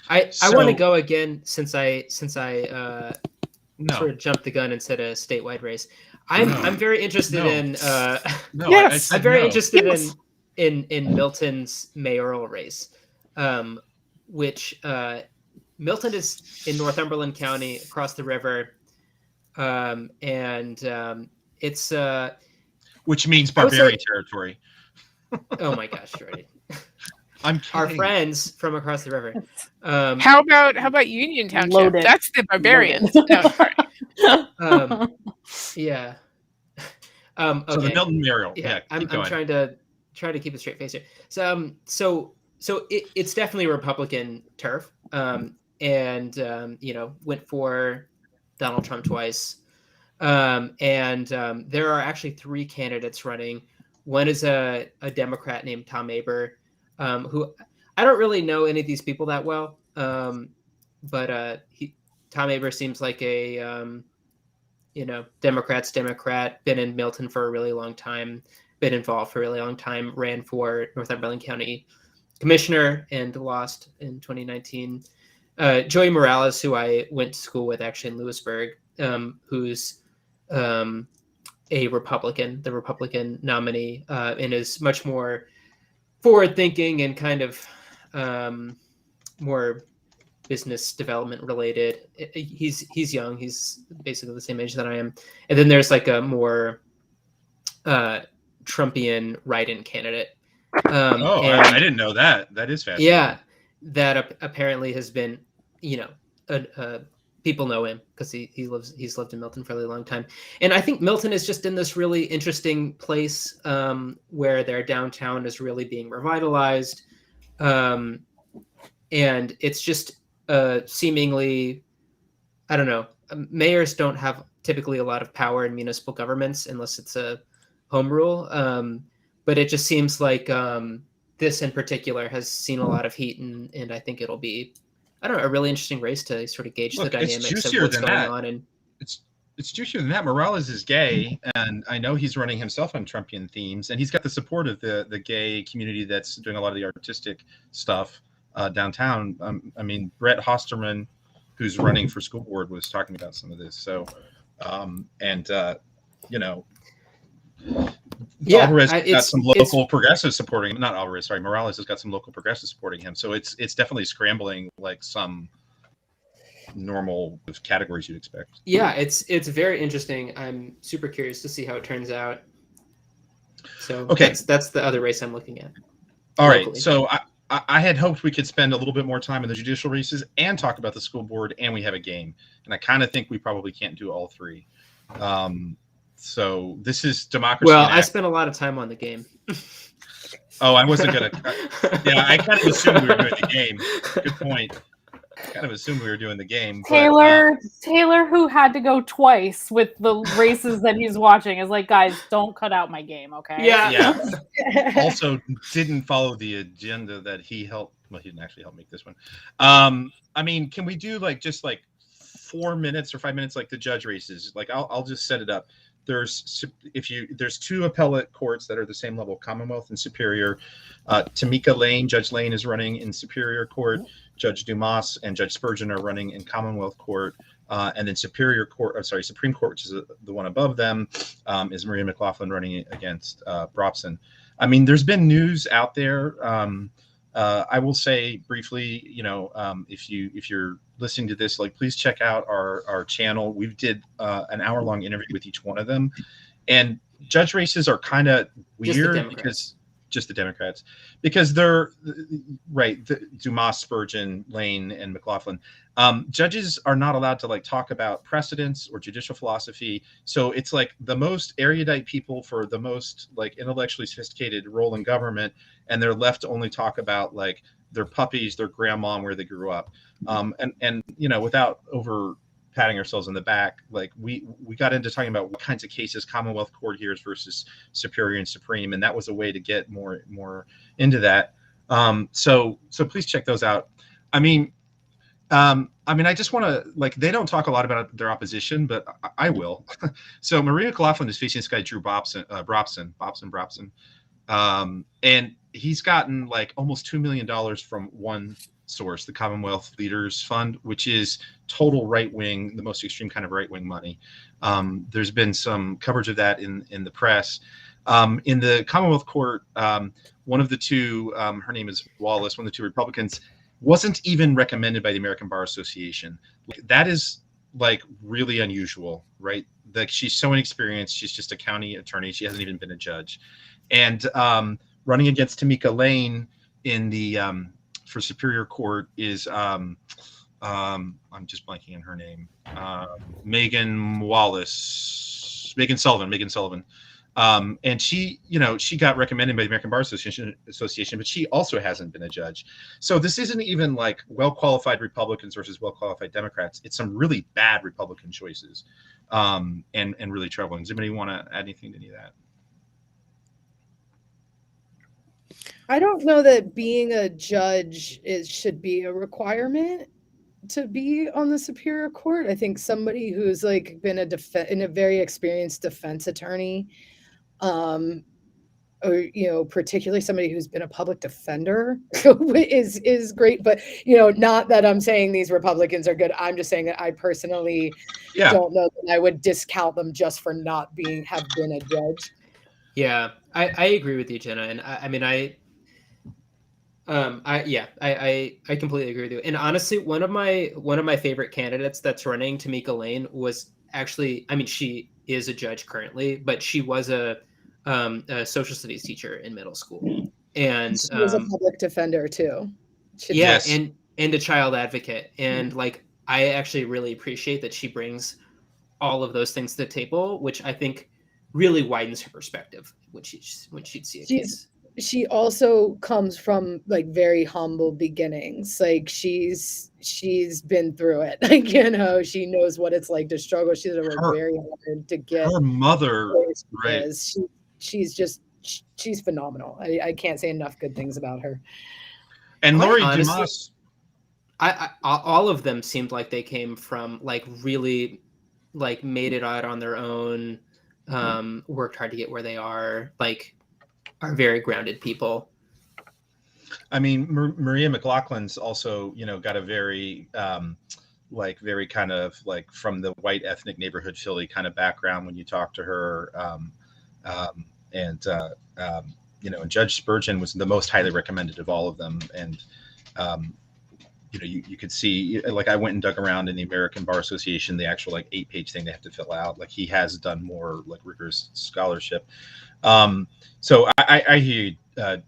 I want to go again since I sort of jumped the gun and said a statewide race. I'm very interested in in Milton's mayoral race, which Milton is in Northumberland County across the river, and it's which means barbarian territory. Oh my gosh, Jordy. I'm kidding. Our friends from across the river. How about Union Township? Loaded. That's the barbarians. Yeah. Okay. So the Milton mayoral. Yeah. I'm trying to keep a straight face here. So it's definitely Republican turf. And went for Donald Trump twice. And there are actually 3 candidates running. One is a Democrat named Tom Aber, who I don't really know any of these people that well. But Tom Aber seems like a, Democrat's Democrat, been in Milton for a really long time, been involved for a really long time, ran for Northumberland County Commissioner and lost in 2019. Joey Morales, who I went to school with actually in Lewisburg, who's a Republican, the Republican nominee, and is much more forward-thinking and kind of more business development related. He's young. He's basically the same age that I am. And then there's like a more Trumpian write-in candidate. I didn't know that. That is fascinating. Yeah, that apparently has been, people know him because he's lived in Milton for a really long time. And I think Milton is just in this really interesting place where their downtown is really being revitalized. And it's just seemingly, I don't know, mayors don't have typically a lot of power in municipal governments unless it's a home rule. But it just seems like this in particular has seen a lot of heat, and I think it'll be, I don't know, a really interesting race to sort of gauge the dynamics of what's going on. And it's juicier than that. Morales is gay, and I know he's running himself on Trumpian themes, and he's got the support of the gay community that's doing a lot of the artistic stuff downtown. I mean, Brett Hosterman, who's running for school board, was talking about some of this. So, you know, Alvarez got some local progressives supporting him. Not Alvarez, sorry, Morales has got some local progressives supporting him. So it's definitely scrambling like some normal categories you'd expect. Yeah, it's very interesting. I'm super curious to see how it turns out. So okay, that's the other race I'm looking at. All locally. Right, so I had hoped we could spend a little bit more time in the judicial races and talk about the school board, and we have a game. And I kind of think we probably can't do all three. So this is democracy. Well, I spent a lot of time on the game. Oh, I wasn't gonna. Yeah, I kind of assumed we were doing the game. Good point. Kind of assumed we were doing the game. Taylor, who had to go twice with the races that he's watching, is like, guys, don't cut out my game, okay? Yeah. Also, didn't follow the agenda that he helped. Well, he didn't actually help make this one. I mean, can we do just 4 minutes or 5 minutes like the judge races? Like, I'll just set it up. There's two appellate courts that are the same level, Commonwealth and Superior. Tamika Lane, Judge Lane is running in Superior Court. Judge Dumas and Judge Spurgeon are running in Commonwealth Court. And then Supreme Court, which is the one above them, is Maria McLaughlin running against Brobson. I mean, there's been news out there. I will say briefly, if you're listening to this, please check out our channel. We did an hour-long interview with each one of them, and judge races are kind of weird because just the Democrats, because they're right. Dumas, Spurgeon, Lane, and McLaughlin. Judges are not allowed to talk about precedents or judicial philosophy. So it's the most erudite people for the most intellectually sophisticated role in government, and they're left to only talk about their puppies, their grandma, and where they grew up. And without over patting ourselves on the back, we got into talking about what kinds of cases Commonwealth Court hears versus Superior and Supreme, and that was a way to get more into that. So please check those out. I mean, I just want to they don't talk a lot about their opposition, but I will. So Maria McLaughlin is facing this guy Drew Brobson, and he's gotten almost $2 million from one source, the Commonwealth Leaders Fund, which is total right-wing, the most extreme kind of right-wing money. There's been some coverage of that in the press. In the Commonwealth Court, one of the two, her name is Wallace, one of the two Republicans, wasn't even recommended by the American Bar Association. That is really unusual, right? She's so inexperienced. She's just a county attorney. She hasn't even been a judge. And running against Tamika Lane in the for Superior Court is I'm just blanking on her name. Megan Sullivan. And she got recommended by the American Bar Association, but she also hasn't been a judge. So this isn't even well-qualified Republicans versus well-qualified Democrats. It's some really bad Republican choices, and really troubling. Does anybody want to add anything to any of that? I don't know that being a judge should be a requirement to be on the Superior Court. I think somebody who's been a very experienced defense attorney, or particularly somebody who's been a public defender is great. But not that I'm saying these Republicans are good. I'm just saying that I personally don't know that I would discount them just for not have been a judge. Yeah, I agree with you, Jenna, and I completely agree with you. And honestly, one of my favorite candidates that's running, Tamika Lane, was actually, she is a judge currently, but she was a social studies teacher in middle school, and she was a public defender too. And a child advocate, and I actually really appreciate that she brings all of those things to the table, which I think really widens her perspective when she'd see a case. she also comes from like very humble beginnings. Like she's been through it. Like, she knows what it's like to struggle. She's worked very hard to get her mother. Right. She's phenomenal. I can't say enough good things about her. And Lori Dumas, I all of them seemed like they came from like really like made it out on their own, worked hard to get where they are, like are very grounded people. I mean, Maria McLaughlin's also, got a very very kind of like from the white ethnic neighborhood Philly kind of background when you talk to her. And Judge Spurgeon was the most highly recommended of all of them. And, you could see, like, I went and dug around in the American Bar Association, the actual like 8-page thing they have to fill out. Like he has done more like rigorous scholarship. So I hear you,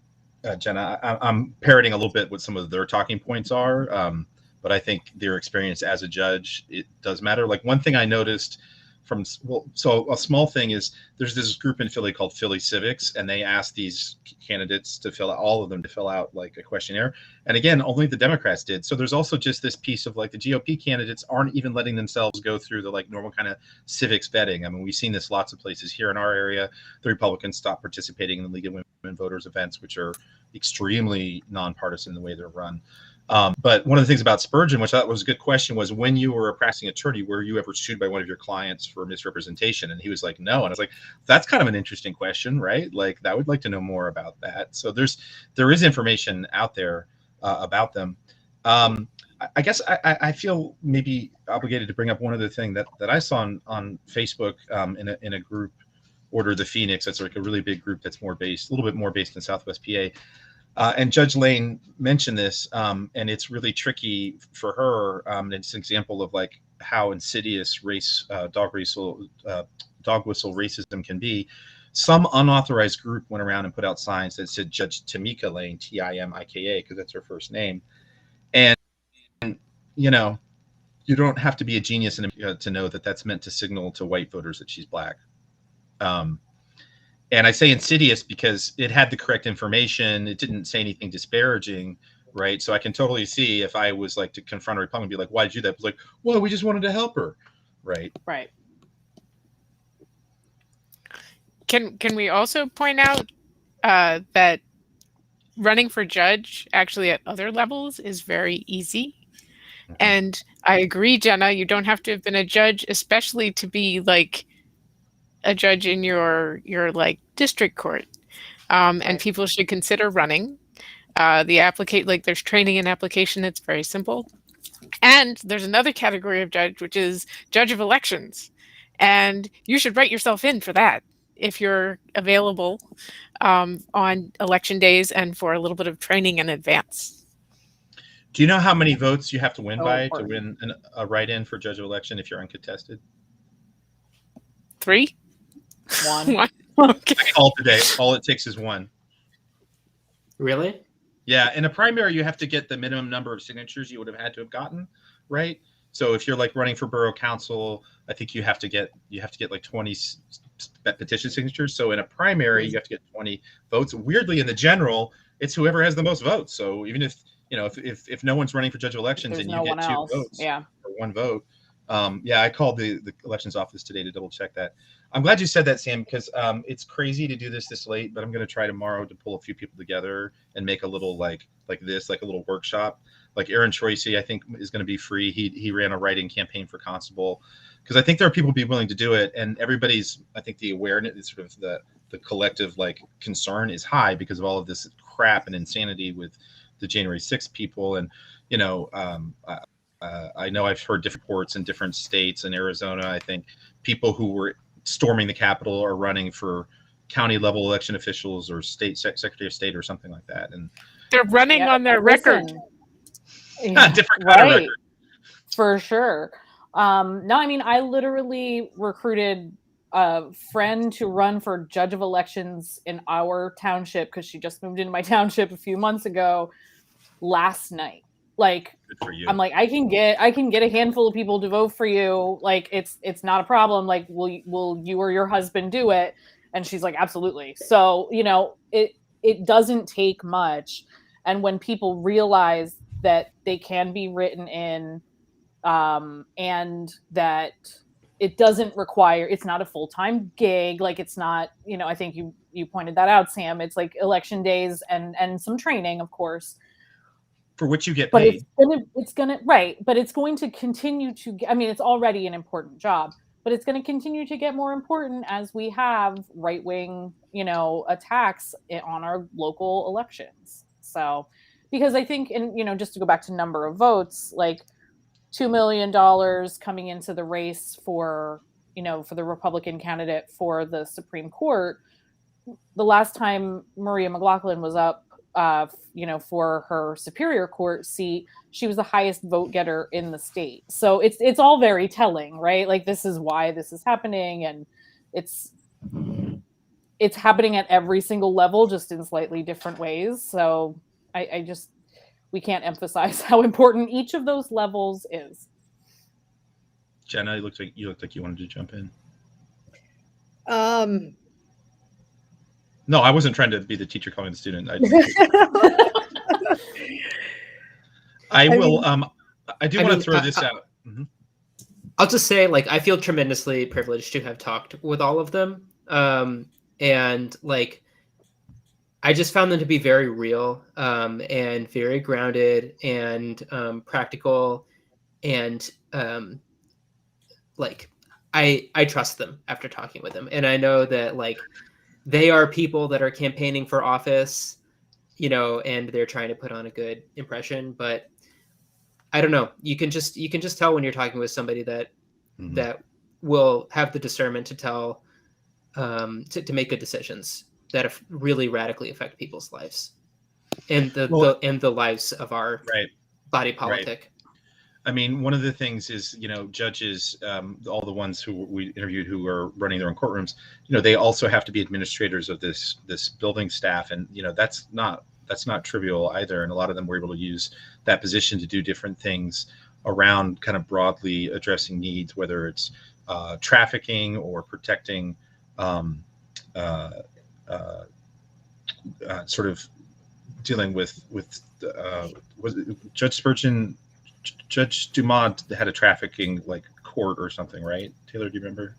Jenna. I'm parroting a little bit what some of their talking points are. But I think their experience as a judge, it does matter. Like one thing I noticed so a small thing is there's this group in Philly called Philly Civics, and they asked these candidates to all of them to fill out like a questionnaire. And again, only the Democrats did. So there's also just this piece of like the GOP candidates aren't even letting themselves go through the like normal kind of civics vetting. I mean, we've seen this lots of places here in our area. The Republicans stopped participating in the League of Women Voters events, which are extremely nonpartisan in the way they're run. But one of the things about Spurgeon, which I thought was a good question, was when you were a practicing attorney, were you ever sued by one of your clients for misrepresentation? And he was like, no. And I was like, that's kind of an interesting question, right? Like, I would like to know more about that. So there is information out there about them. I guess I feel maybe obligated to bring up one other thing that I saw on Facebook in a group, Order of the Phoenix. That's like a really big group that's a little bit more based in Southwest PA. And Judge Lane mentioned this, and it's really tricky for her. And it's an example of like how insidious dog whistle racism can be. Some unauthorized group went around and put out signs that said Judge Tamika Lane, Timika, because that's her first name. And you don't have to be a genius to know that that's meant to signal to white voters that she's black. And I say insidious because it had the correct information. It didn't say anything disparaging, right? So I can totally see if I was like to confront a Republican and be like, why did you do that? It was like, well, we just wanted to help her, right? Right. Can we also point out that running for judge actually at other levels is very easy? Mm-hmm. And I agree, Jenna, you don't have to have been a judge, especially to be like a judge in your like district court, and people should consider running. There's training and application. It's very simple. And there's another category of judge, which is judge of elections, and you should write yourself in for that if you're available on election days and for a little bit of training in advance. Do you know how many votes you have to win by to win a write-in for judge of election if you're uncontested? 3? 1. Okay. All it takes is 1. Really? Yeah. In a primary, you have to get the minimum number of signatures you would have had to have gotten, right? So if you're like running for borough council, I think you have to get like 20 petition signatures. So in a primary, you have to get 20 votes. Weirdly, in the general, it's whoever has the most votes. So even if no one's running for judge of elections and you get 2 votes for 1 vote. I called the elections office today to double check that. I'm glad you said that, Sam, because it's crazy to do this late, but I'm going to try tomorrow to pull a few people together and make a little like a little workshop. Like Aaron Troisi, I think, is going to be free. He ran a write-in campaign for constable, because I think there are people who be willing to do it, and everybody's, I think, the awareness, sort of the collective like concern is high because of all of this crap and insanity with the January 6th people. And I know I've heard different reports in different states. In Arizona, I think people who were storming the Capitol are running for county level election officials or state secretary of state or something like that. And they're running on their record. Different kind of record. For sure. No, I mean, I literally recruited a friend to run for judge of elections in our township because she just moved into my township a few months ago last night. Like, I'm like, I can get a handful of people to vote for you. Like, it's not a problem. Like, will you or your husband do it? And she's like, absolutely. So, it it doesn't take much. And when people realize that they can be written in, and that it doesn't require, it's not a full-time gig. Like it's not, I think you pointed that out, Sam. It's like election days and some training, of course, for which you get but paid. It's gonna right. But it's going to continue to, it's already an important job, but it's going to continue to get more important as we have right-wing, attacks on our local elections. So, because I think, and, just to go back to number of votes, like $2 million coming into the race for, for the Republican candidate for the Supreme Court. The last time Maria McLaughlin was up, for her Superior Court seat, she was the highest vote getter in the state. So it's all very telling, right? Like this is why this is happening, and it's happening at every single level, just in slightly different ways. So we can't emphasize how important each of those levels is. Jenna, you looked like you wanted to jump in. No, I wasn't trying to be the teacher calling the student. I do want to throw this out. Mm-hmm. I'll just say, like, I feel tremendously privileged to have talked with all of them. And like, I just found them to be very real, and very grounded and practical. And like, I trust them after talking with them. And I know that like, they are people that are campaigning for office, and they're trying to put on a good impression. But I don't know. You can just tell when you're talking with somebody that that will have the discernment to tell, to make good decisions that really radically affect people's lives, and the lives of our body politic. Right. I mean, one of the things is, judges, all the ones who we interviewed who are running their own courtrooms, they also have to be administrators of this building staff. And, that's not trivial either. And a lot of them were able to use that position to do different things around kind of broadly addressing needs, whether it's trafficking or protecting sort of dealing with was it Judge Spurgeon? Judge Dumas had a trafficking court or something, right? Taylor, do you remember?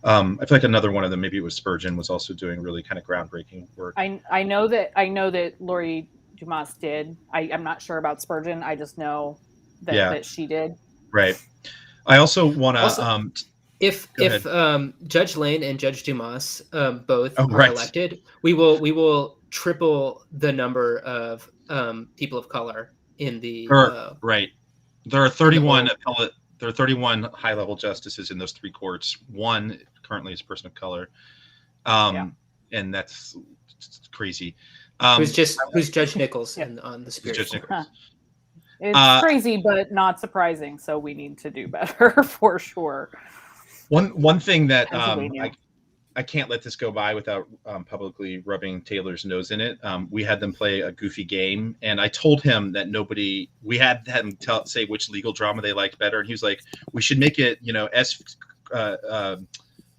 I feel like another one of them, maybe it was Spurgeon, was also doing really kind of groundbreaking work. I know that Lori Dumas did. I'm not sure about Spurgeon. I just know that she did. Right. I also want to. If Judge Lane and Judge Dumas both are elected, we will triple the number of people of color in the right. There are 31 appellate. There are 31 high-level justices in those three courts. One currently is a person of color, and that's crazy. Who's Judge Nichols on the Superior Court? It's crazy, but not surprising. So we need to do better for sure. One thing that I can't let this go by without publicly rubbing Taylor's nose in it. We had them play a goofy game, and I told him that we had him say which legal drama they liked better, and he was like, "We should make it,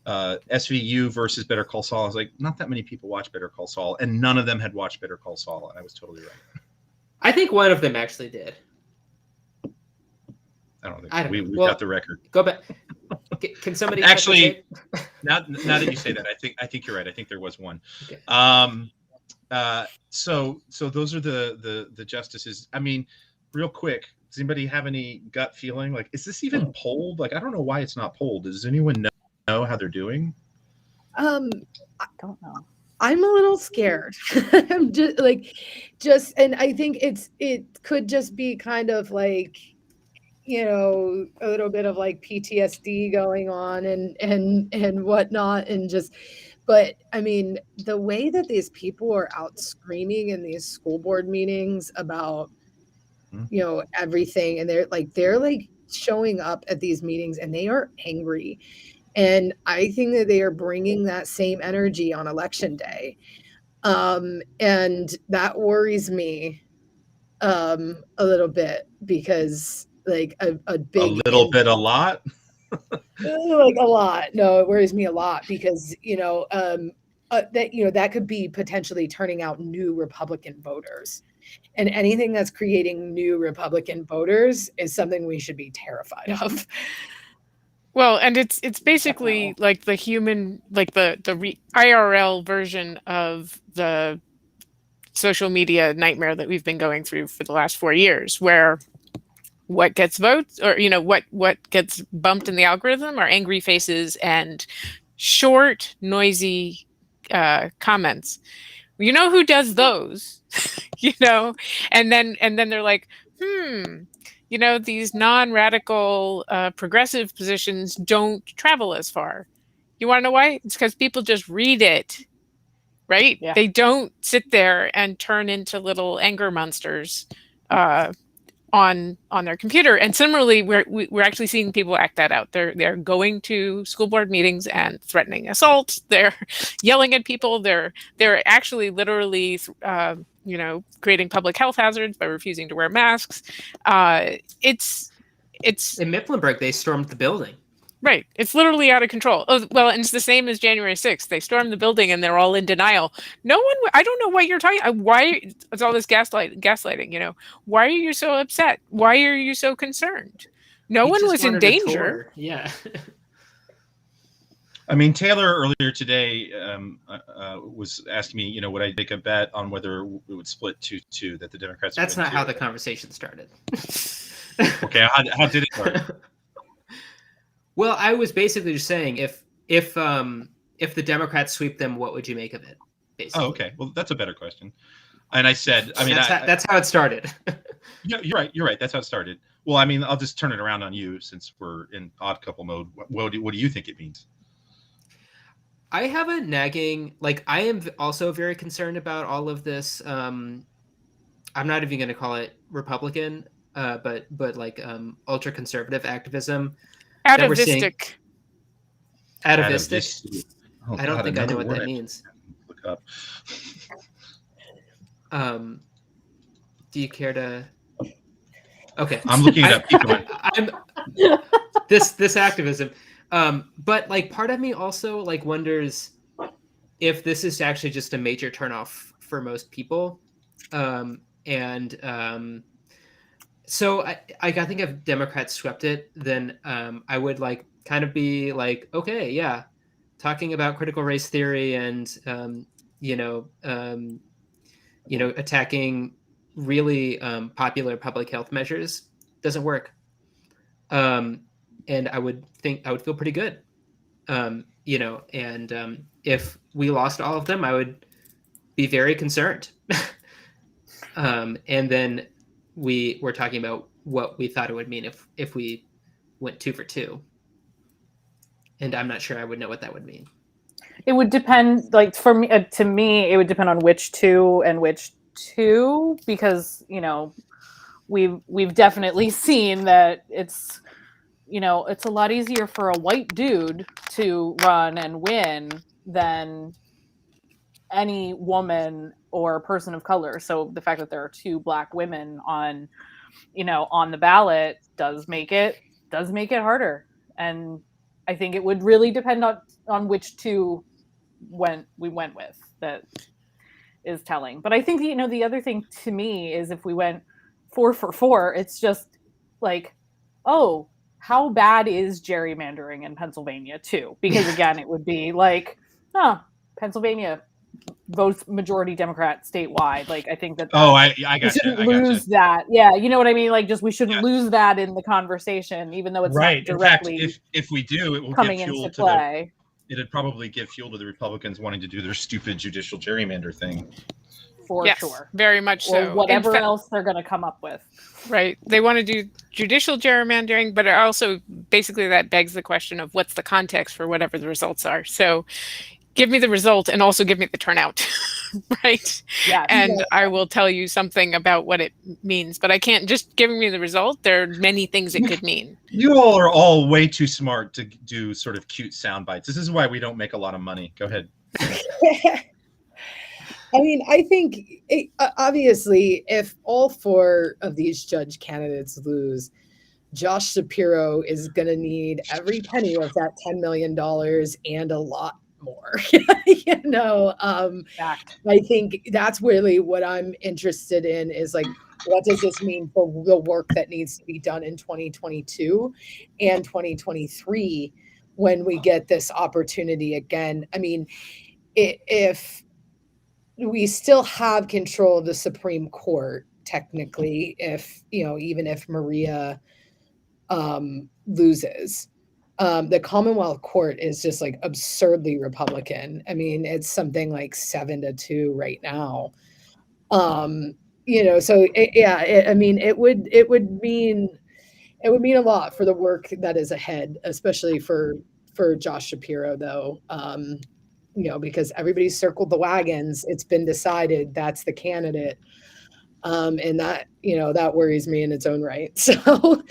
SVU versus Better Call Saul." I was like, "Not that many people watch Better Call Saul," and none of them had watched Better Call Saul, and I was totally right. I think one of them actually did. I don't think so. We got the record. Go back. Can somebody actually? Now that you say that, I think you're right. I think there was one. Okay. So those are the justices. I mean, real quick, does anybody have any gut feeling? Like, is this even polled? Like, I don't know why it's not polled. Does anyone know how they're doing? I don't know. I'm a little scared. I'm just, and I think it could just be kind of like, a little bit of like PTSD going on and whatnot. And just, but I mean, the way that these people are out screaming in these school board meetings about, everything. And they're like showing up at these meetings and they are angry. And I think that they are bringing that same energy on election day. And that worries me a little bit because like a big a little bit a lot like a lot. No, it worries me a lot because that could be potentially turning out new Republican voters. And anything that's creating new Republican voters is something we should be terrified of. Well, and it's basically like the human, like the IRL version of the social media nightmare that we've been going through for the last 4 years, where what gets votes, or what gets bumped in the algorithm, are angry faces and short, noisy comments. You know who does those? And then they're like, these non-radical progressive positions don't travel as far. You want to know why? It's because people just read it, right? Yeah. They don't sit there and turn into little anger monsters on their computer. And similarly, we're actually seeing people act that out. They're going to school board meetings and threatening assault. They're yelling at people. They're actually literally creating public health hazards by refusing to wear masks. It's in Mifflinburg, they stormed the building. Right. It's literally out of control. Oh, well, and it's the same as January 6th. They stormed the building and they're all in denial. I don't know what you're talking about. Why it's all this gaslighting, Why are you so upset? Why are you so concerned? No one was in danger. Yeah. I mean, Taylor earlier today was asking me, would I make a bet on whether it would split 2-2, that the Democrats... That's not how the conversation started. Okay, how did it start? Well, I was basically just saying, if the Democrats sweep them, what would you make of it? Basically. Oh, okay. Well, that's a better question. And I said, that's how it started. Yeah, you're right. That's how it started. Well, I mean, I'll just turn it around on you since we're in odd couple mode. What do you think it means? I have a nagging, I am also very concerned about all of this. I'm not even going to call it Republican, but ultra conservative activism. Atavistic. Atavistic. Oh, I don't think I know what that means. Look up. Do you care to? Okay, I'm looking it up. Keep going. This activism, but part of me also wonders if this is actually just a major turnoff for most people, So I think if Democrats swept it, then I would kind of be okay, yeah, talking about critical race theory and attacking really popular public health measures doesn't work. And I would feel pretty good. If we lost all of them, I would be very concerned. And then we were talking about what we thought it would mean if we went 2 for 2. And I'm not sure I would know what that would mean. It would depend, for me, to me, it would depend on which 2 and which 2, because, we've definitely seen that it's a lot easier for a white dude to run and win than any woman or person of color. So the fact that there are 2 Black women on the ballot does make it harder. And I think it would really depend on which 2 we went with. That is telling. But I think the other thing to me is if we went 4 for 4, it's just oh, how bad is gerrymandering in Pennsylvania too? Because again, it would be Pennsylvania votes majority Democrat statewide. I think that I got we shouldn't lose that. Yeah, you know what I mean. We shouldn't lose that in the conversation, even though it's right. Not directly. In fact, if we do, it will coming give fuel into play. It'd probably give fuel to the Republicans wanting to do their stupid judicial gerrymander thing. For sure, very much so. Or whatever else they're going to come up with. Right. They want to do judicial gerrymandering, but it also basically that begs the question of what's the context for whatever the results are. So give me the result and also give me the turnout, right? Yeah. And I will tell you something about what it means, but I can't just give me the result. There are many things it could mean. You all are all way too smart to do sort of cute sound bites. This is why we don't make a lot of money. Go ahead. I mean, I think obviously if all 4 of these judge candidates lose, Josh Shapiro is going to need every penny of that $10 million and a lot more. I think that's really what I'm interested in, is like, what does this mean for the work that needs to be done in 2022 and 2023 when we get this opportunity again? I mean, if we still have control of the Supreme Court, technically, if, even if Maria loses, the Commonwealth Court is just like absurdly Republican. I mean, it's something like 7-2 right now. So it would mean a lot for the work that is ahead, especially for Josh Shapiro, though. Because everybody's circled the wagons. It's been decided that's the candidate. And that, that worries me in its own right. So,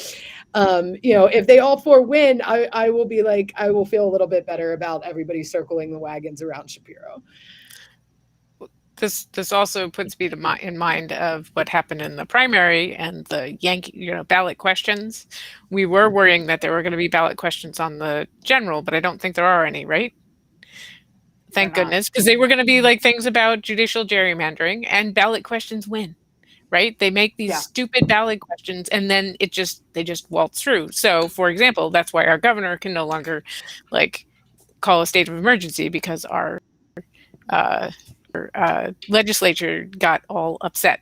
if they all four win, I will be like, I will feel a little bit better about everybody circling the wagons around Shapiro. This also puts me in mind of what happened in the primary and the Yankee, ballot questions. We were worrying that there were going to be ballot questions on the general, but I don't think there are any, right? Thank goodness, because they were going to be like things about judicial gerrymandering, and ballot questions win, right? They make these stupid ballot questions, and then they just waltz through. So, for example, that's why our governor can no longer call a state of emergency, because our legislature got all upset,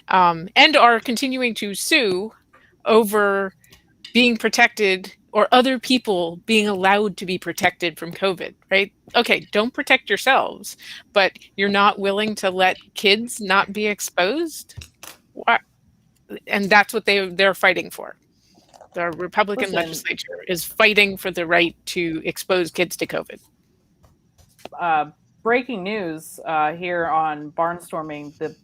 and are continuing to sue over being protected, or other people being allowed to be protected from COVID, right? Okay, don't protect yourselves, but you're not willing to let kids not be exposed? What? And that's what they're fighting for. The Republican legislature is fighting for the right to expose kids to COVID. Breaking news here on Barnstorming, the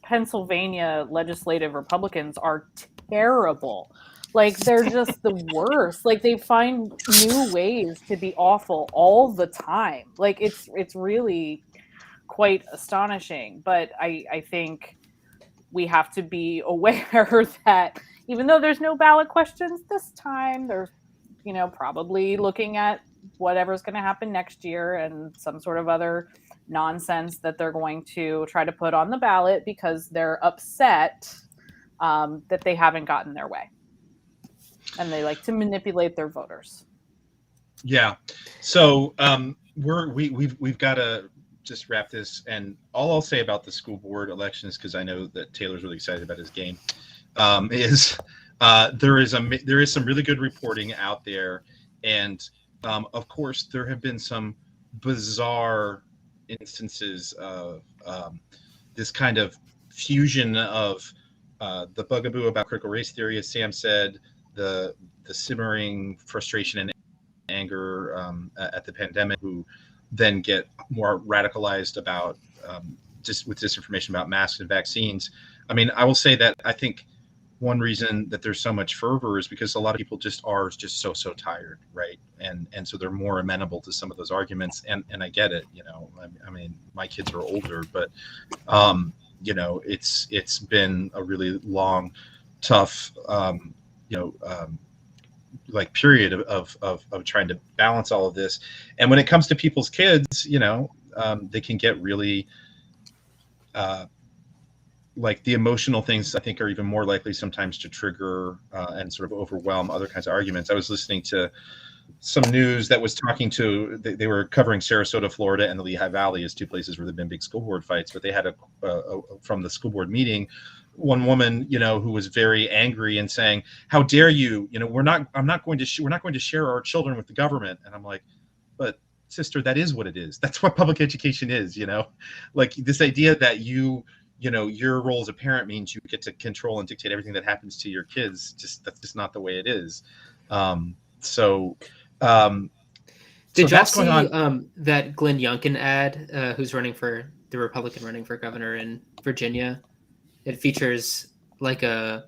Pennsylvania legislative Republicans are terrible. They're just the worst. They find new ways to be awful all the time. It's really quite astonishing. But I think we have to be aware that even though there's no ballot questions this time, they're, probably looking at whatever's going to happen next year and some sort of other nonsense that they're going to try to put on the ballot because they're upset that they haven't gotten their way. And they like to manipulate their voters. Yeah. So we've got to just wrap this. And all I'll say about the school board elections, because I know that Taylor's really excited about his game, is there is some really good reporting out there. And of course, there have been some bizarre instances of this kind of fusion of the bugaboo about critical race theory, as Sam said, the simmering frustration and anger at the pandemic, who then get more radicalized about just with disinformation about masks and vaccines. I mean, I will say that I think one reason that there's so much fervor is because a lot of people are so tired, right? And so they're more amenable to some of those arguments. And I get it, I mean, my kids are older, but it's been a really long, tough period of trying to balance all of this. And when it comes to people's kids, they can get really the emotional things, I think, are even more likely sometimes to trigger and sort of overwhelm other kinds of arguments. I was listening to some news that was talking to, they were covering Sarasota, Florida, and the Lehigh Valley as two places where there've been big school board fights, but they had from the school board meeting, one woman, who was very angry and saying, "How dare you? We're not going to share our children with the government." And I'm like, "But sister, that is what it is. That's what public education is. This idea that your role as a parent means you get to control and dictate everything that happens to your kids. That's just not the way it is." Did y'all see that Glenn Youngkin ad? Who's running for the Republican running for governor in Virginia? It features a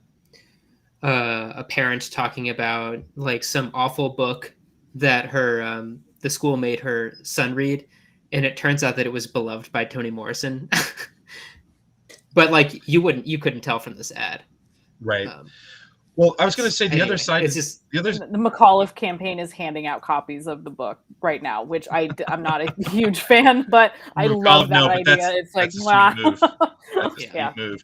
parent talking about some awful book that the school made her son read, and it turns out that it was beloved by Toni Morrison. But you couldn't tell from this ad, right? Well, I was going to say the other side it's is just the McAuliffe campaign is handing out copies of the book right now, which I'm not a huge fan, but I love that idea. It's like, wow. That's a sweet move.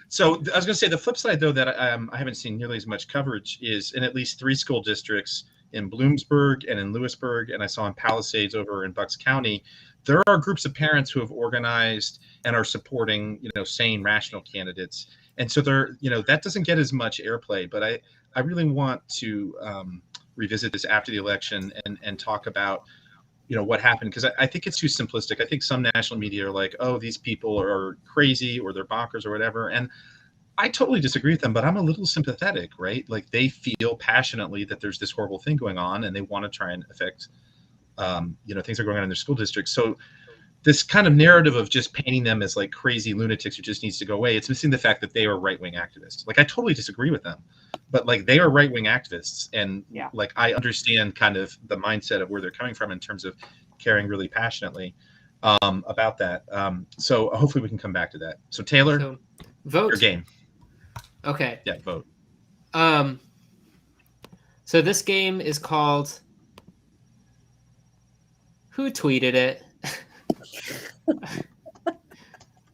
So I was going to say the flip side, though, that I haven't seen nearly as much coverage is in at least 3 school districts in Bloomsburg and in Lewisburg, and I saw in Palisades over in Bucks County, there are groups of parents who have organized and are supporting, sane, rational candidates. And so that doesn't get as much airplay, but I really want to revisit this after the election and talk about, what happened, because I think it's too simplistic. I think some national media are like, oh, these people are crazy or they're bonkers or whatever. And I totally disagree with them, but I'm a little sympathetic, right? Like they feel passionately that there's this horrible thing going on and they want to try and affect, things that are going on in their school district. So this kind of narrative of just painting them as like crazy lunatics who just needs to go away, it's missing the fact that they are right-wing activists. Like I totally disagree with them, but like they are right-wing activists. And like I understand kind of the mindset of where they're coming from in terms of caring really passionately about that. So hopefully we can come back to that. So Taylor, vote. Your game. Okay. Yeah, vote. So this game is called Who Tweeted It?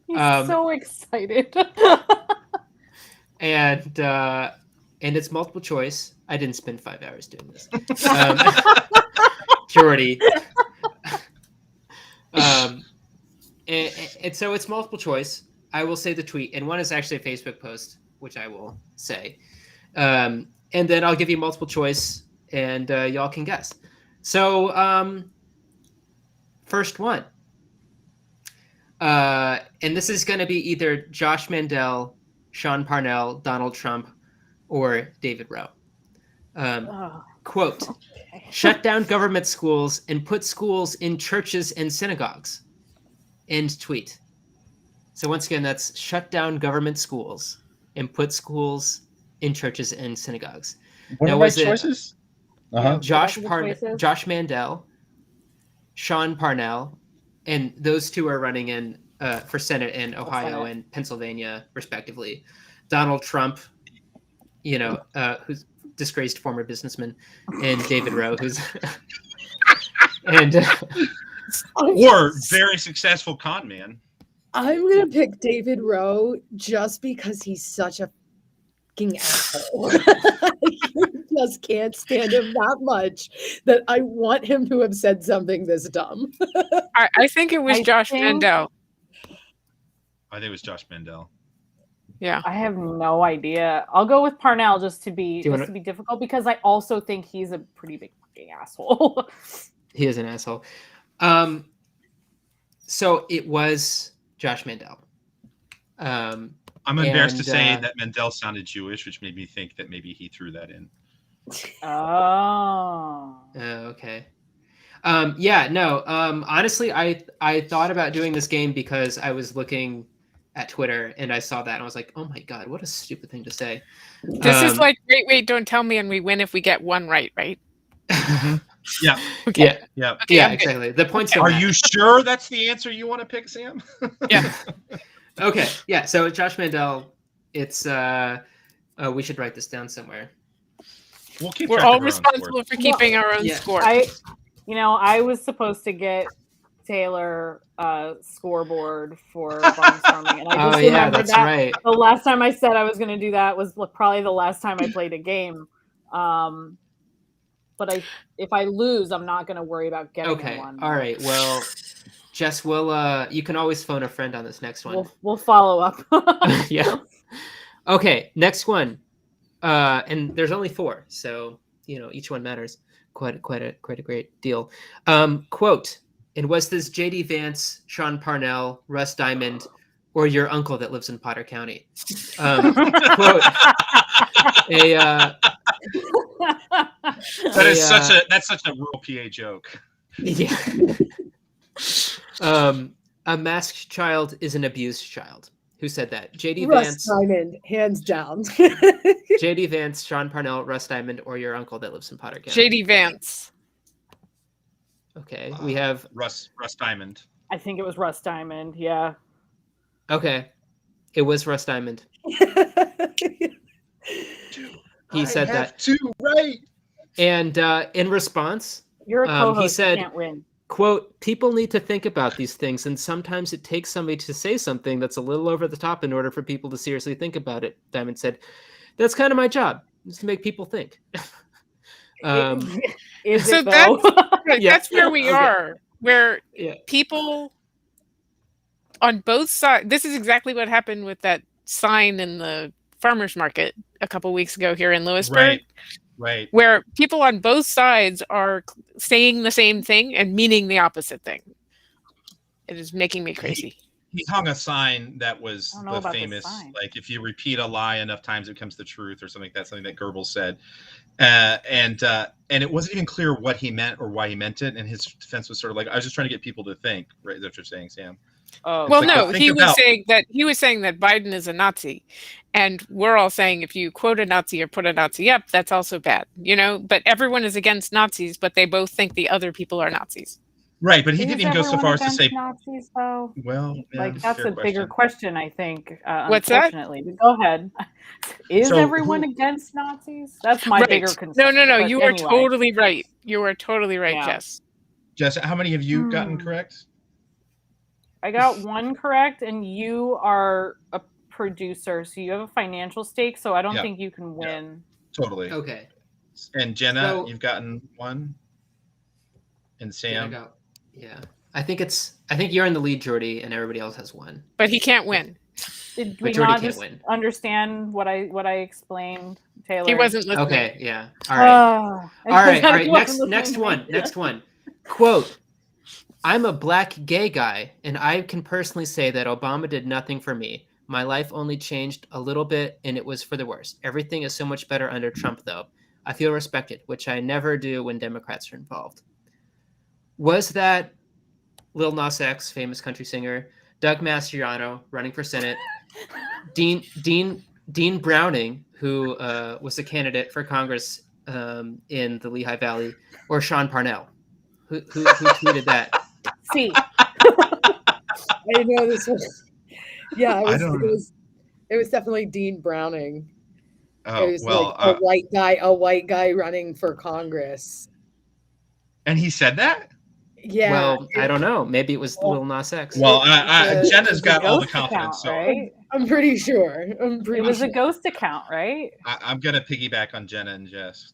He's so excited. And it's multiple choice. I didn't spend 5 hours doing this. Jordy. And so it's multiple choice. I will say the tweet, and one is actually a Facebook post, which I will say. And then I'll give you multiple choice, and y'all can guess. So first one. And this is going to be either Josh Mandel, Sean Parnell, Donald Trump, or David Rowe. Quote, shut down government schools and put schools in churches and synagogues. End tweet. So once again, that's shut down government schools and put schools in churches and synagogues. What are my choices? Josh Mandel, Sean Parnell, and those two are running in for Senate in Ohio and Pennsylvania, respectively. Donald Trump, who's disgraced former businessman, and David Rowe, who's or very successful con man. I'm gonna pick David Rowe just because he's such a fucking asshole. I just can't stand him that much that I want him to have said something this dumb. I think it was Josh Mandel. I think it was Josh Mandel. Yeah, I have no idea. I'll go with Parnell just to be difficult, because I also think he's a pretty big fucking asshole. He is an asshole. So it was Josh Mandel. I'm embarrassed to say that Mandel sounded Jewish, which made me think that maybe he threw that in. Oh. Okay. Honestly, I thought about doing this game because I was looking at Twitter and I saw that and I was like, oh my God, what a stupid thing to say. This is like, wait, don't tell me, and we win if we get one right? Yeah. Okay. Yeah. Okay, yeah, exactly. The points. Are you sure that's the answer you want to pick, Sam? Yeah. Okay. Yeah. So Josh Mandel, it's we should write this down somewhere. We're all responsible for keeping our own score. I was supposed to get Taylor scoreboard for brainstorming, and I just remembered that right. The last time I said I was going to do that was probably the last time I played a game. But if I lose, I'm not going to worry about getting one. All right. Well, Jess, you can always phone a friend on this next one. We'll follow up. Yeah. Okay. Next one. And there's only 4, so each one matters quite a great deal. Quote: and was this J.D. Vance, Sean Parnell, Russ Diamond, or your uncle that lives in Potter County? Quote: that's such a rural PA joke. Yeah. A masked child is an abused child. Who said that? J.D. Vance. Diamond, hands down. J.D. Vance, Sean Parnell, Russ Diamond, or your uncle that lives in Potter County? J.D. Vance. Okay, we have Russ Diamond. I think it was Russ Diamond. Yeah. Okay, it was Russ Diamond. He said that too, right? And in response, you're a co-host, he said, you can't win. Quote, people need to think about these things, and sometimes it takes somebody to say something that's a little over the top in order for people to seriously think about it. Diamond said, that's kind of my job, is to make people think. Is so it though? That's where we are, where people on both sides, this is exactly what happened with that sign in the farmer's market a couple weeks ago here in Lewisburg. Right. Where people on both sides are saying the same thing and meaning the opposite thing. It is making me crazy. He hung a sign that was the famous, like, if you repeat a lie enough times, it becomes the truth, or something like that, something that Goebbels said. And it wasn't even clear what he meant or why he meant it. And his defense was sort of like, I was just trying to get people to think, right? That's what you're saying, Sam. Oh, well, no, he was saying that Biden is a Nazi, and we're all saying if you quote a Nazi or put a Nazi up, that's also bad, but everyone is against Nazis, but they both think the other people are Nazis. Right, but he didn't even go so far as to say Nazis, though. Well, like that's a bigger question, I think. What's that? But go ahead. Is everyone against Nazis? That's my bigger concern. No. You are totally right. You are totally right, Jess. Jess, how many have you gotten correct? I got one correct, and you are a producer, so you have a financial stake, so I don't think you can win. Yeah, totally. Okay. And Jenna, you've gotten one? And Sam? I think you're in the lead, Jordy, and everybody else has one. But he can't win. Did we not just understand what I explained, Taylor? He wasn't listening. Okay, yeah. All right. All right. Next one. Quote, I'm a black gay guy, and I can personally say that Obama did nothing for me. My life only changed a little bit, and it was for the worse. Everything is so much better under Trump, though. I feel respected, which I never do when Democrats are involved. Was that Lil Nas X, famous country singer, Doug Mastriano running for Senate, Dean Browning, who was a candidate for Congress in the Lehigh Valley, or Sean Parnell, who tweeted that? See, I know this was. Yeah, it was definitely Dean Browning. Oh, it was a white guy running for Congress. And he said that? Yeah. Well, I don't know. Maybe it was Lil Nas X. Well, Jenna's got all the confidence, right? I'm pretty sure. It was a ghost account, right? I'm gonna piggyback on Jenna and Jess.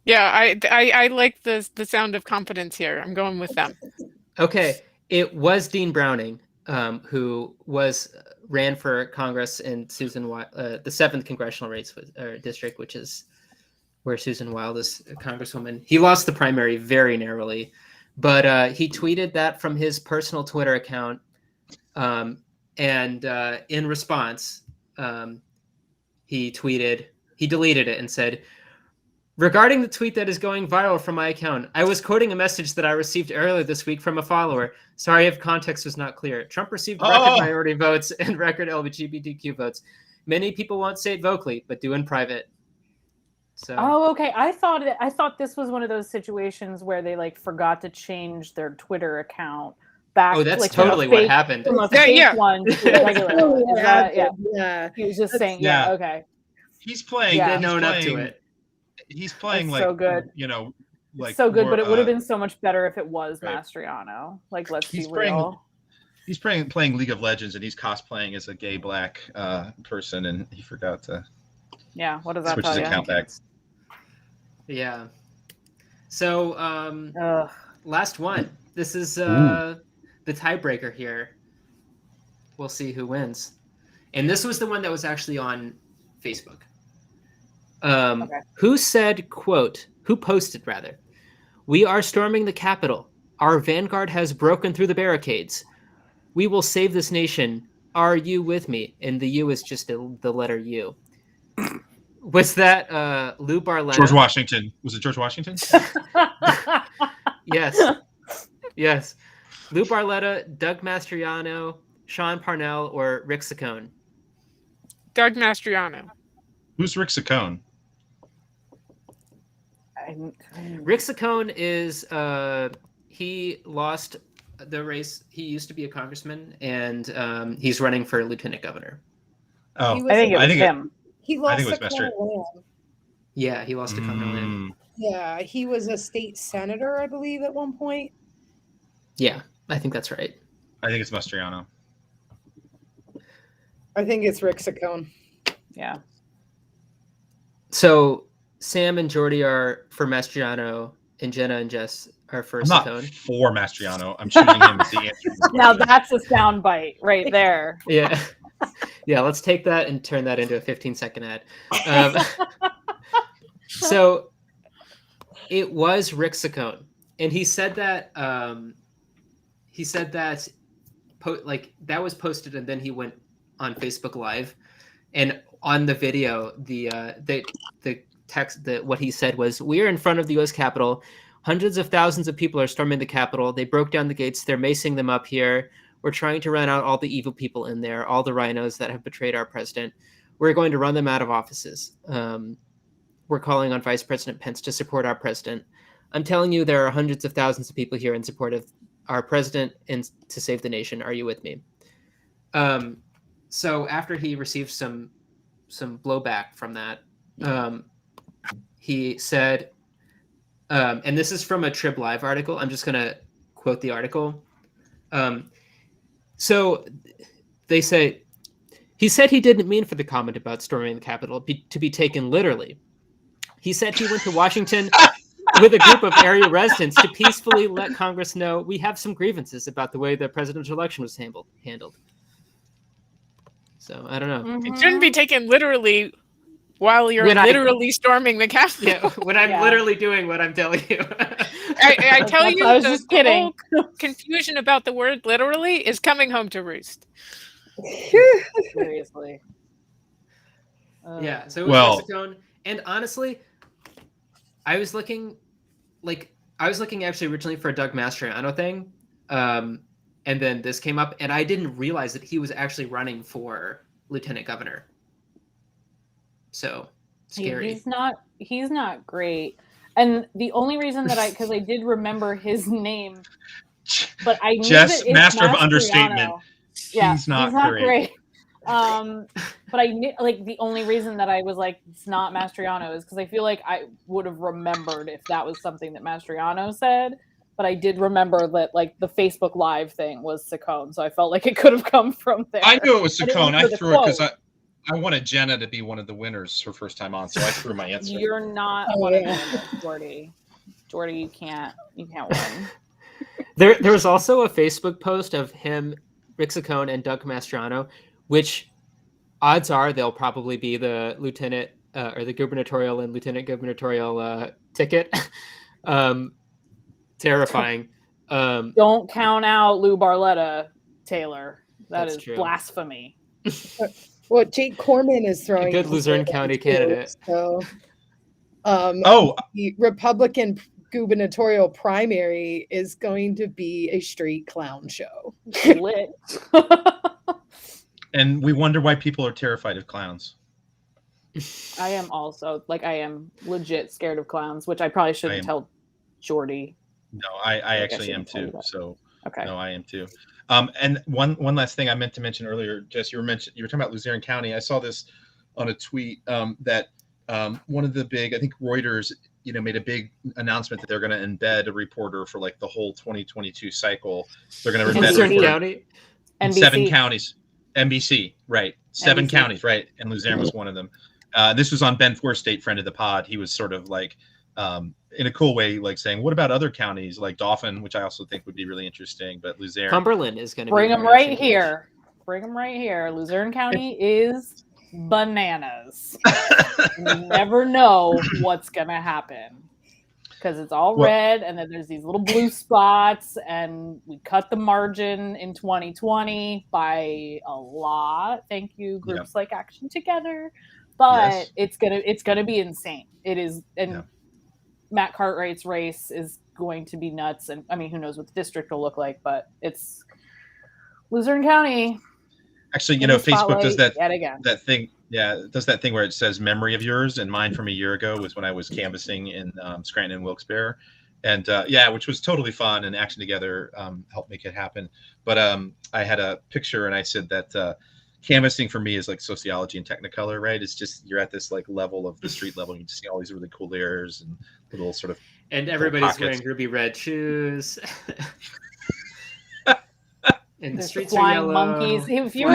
Yeah, I like the sound of confidence here. I'm going with them. Okay, it was Dean Browning, who ran for Congress in the 7th congressional district, which is where Susan Wild is a congresswoman. He lost the primary very narrowly, but he tweeted that from his personal Twitter account, and in response, he deleted it and said, regarding the tweet that is going viral from my account, I was quoting a message that I received earlier this week from a follower. Sorry if context was not clear. Trump received record minority votes and record LGBTQ votes. Many people won't say it vocally, but do in private. So. Oh, okay. I thought this was one of those situations where they forgot to change their Twitter account back. Oh, that's totally what happened. From a fake one to a regular one. Yeah. He was just saying, okay. He's playing. He didn't own up to it. He's playing so good. So good, but it would have been so much better if it was Mastriano. Let's be real. He's playing League of Legends, and he's cosplaying as a gay black person, and he forgot to. Yeah, what does that switch tell his you? Account back. Yeah. So last one. This is the tiebreaker here. We'll see who wins. And this was the one that was actually on Facebook. Who said, quote, who posted rather, we are storming the Capitol. Our vanguard has broken through the barricades. We will save this nation. Are you with me? And the U is just the letter U. Was that Lou Barletta? George Washington. Was it George Washington? Yes. Lou Barletta, Doug Mastriano, Sean Parnell, or Rick Saccone? Doug Mastriano. Who's Rick Saccone? Rick Saccone is he lost the race. He used to be a congressman, and he's running for lieutenant governor. Oh, I think it was him. He lost I think it was Yeah, he lost to Cumberland. Yeah, he was a state senator, I believe, at one point. Yeah, I think that's right. I think it's Mastriano. I think it's Rick Saccone. Yeah. So Sam and Jordy are for Mastriano, and Jenna and Jess are for Saccone. I'm not for Mastriano. I'm choosing him as the answer. Now that's a sound bite right there. Yeah. Yeah, let's take that and turn that into a 15-second ad. So it was Rick Saccone, and he said that that was posted, and then he went on Facebook Live, and on the video, the text that what he said was, "We are in front of the U.S. Capitol. Hundreds of thousands of people are storming the Capitol. They broke down the gates. They're macing them up here. We're trying to run out all the evil people in there, all the rhinos that have betrayed our president. We're going to run them out of offices. We're calling on Vice President Pence to support our president. I'm telling you, there are hundreds of thousands of people here in support of our president and to save the nation. Are you with me?" So after he received some blowback from that, he said, and this is from a Trib Live article. I'm just going to quote the article. So they say, he said he didn't mean for the comment about storming the Capitol to be taken literally. He said he went to Washington with a group of area residents to peacefully let Congress know we have some grievances about the way the presidential election was handled. So I don't know. It shouldn't be taken literally while you're literally storming the Capitol. Yeah, when I'm literally doing what I'm telling you. I tell you, I was just kidding. Whole confusion about the word literally is coming home to roost. Seriously. Yeah, so it was Saccone. And honestly, I was looking actually originally for a Doug Mastriano thing. And then this came up, and I didn't realize that he was actually running for lieutenant governor. So scary. He's not great. And the only reason that because I did remember his name, but I knew Jess, that master Mastriano. of understatement. Yeah, he's not great. But I knew, the only reason that I was like, it's not Mastriano is because I feel like I would have remembered if that was something that Mastriano said. But I did remember that the Facebook Live thing was Saccone, so I felt like it could have come from there. I knew it was Saccone. I threw it because I wanted Jenna to be one of the winners her first time on, so I threw my answer. You're not one of them, Jordy. Jordy, you can't win. There was also a Facebook post of him, Rick Saccone, and Doug Mastriano, which odds are they'll probably be the lieutenant or the gubernatorial and lieutenant gubernatorial ticket. Terrifying. Don't count out Lou Barletta, Taylor. That's true. Blasphemy. Well, Jake Corman is throwing a good Luzerne County candidate. So, the Republican gubernatorial primary is going to be a straight clown show. Lit. And we wonder why people are terrified of clowns. I am also I am legit scared of clowns, which I probably shouldn't tell Jordy. No, I actually am too. So okay. No, I am too. And one last thing I meant to mention earlier, Jess, you were talking about Luzerne County. I saw this on a tweet that one of the big, I think Reuters, made a big announcement that they're going to embed a reporter for the whole 2022 cycle. They're going to embed Luzerne County, in 7 counties. NBC, right? 7 counties, right? And Luzerne was one of them. This was on Ben Forstate, friend of the pod. He was sort of in a cool way, saying, what about other counties like Dauphin, which I also think would be really interesting, but Luzerne. Cumberland is going to bring them right here. Bring them right here. Luzerne County is bananas. You never know what's going to happen because it's all red, and then there's these little blue spots, and we cut the margin in 2020 by a lot. Thank you, groups like Action Together. But it's gonna be insane. It is, and Matt Cartwright's race is going to be nuts. And I mean, who knows what the district will look like? But it's Luzerne County. Actually, Facebook does that again. That thing. Yeah, it does that thing where it says memory of yours, and mine from a year ago was when I was canvassing in Scranton and Wilkes-Barre, and which was totally fun, and Action Together helped make it happen. But I had a picture, and I said that canvassing for me is like sociology and Technicolor, right? It's just you're at this like level of the street level. And you just see all these really cool layers and little sort of. And everybody's wearing ruby red shoes. And the streets flying are yellow. Monkeys. If you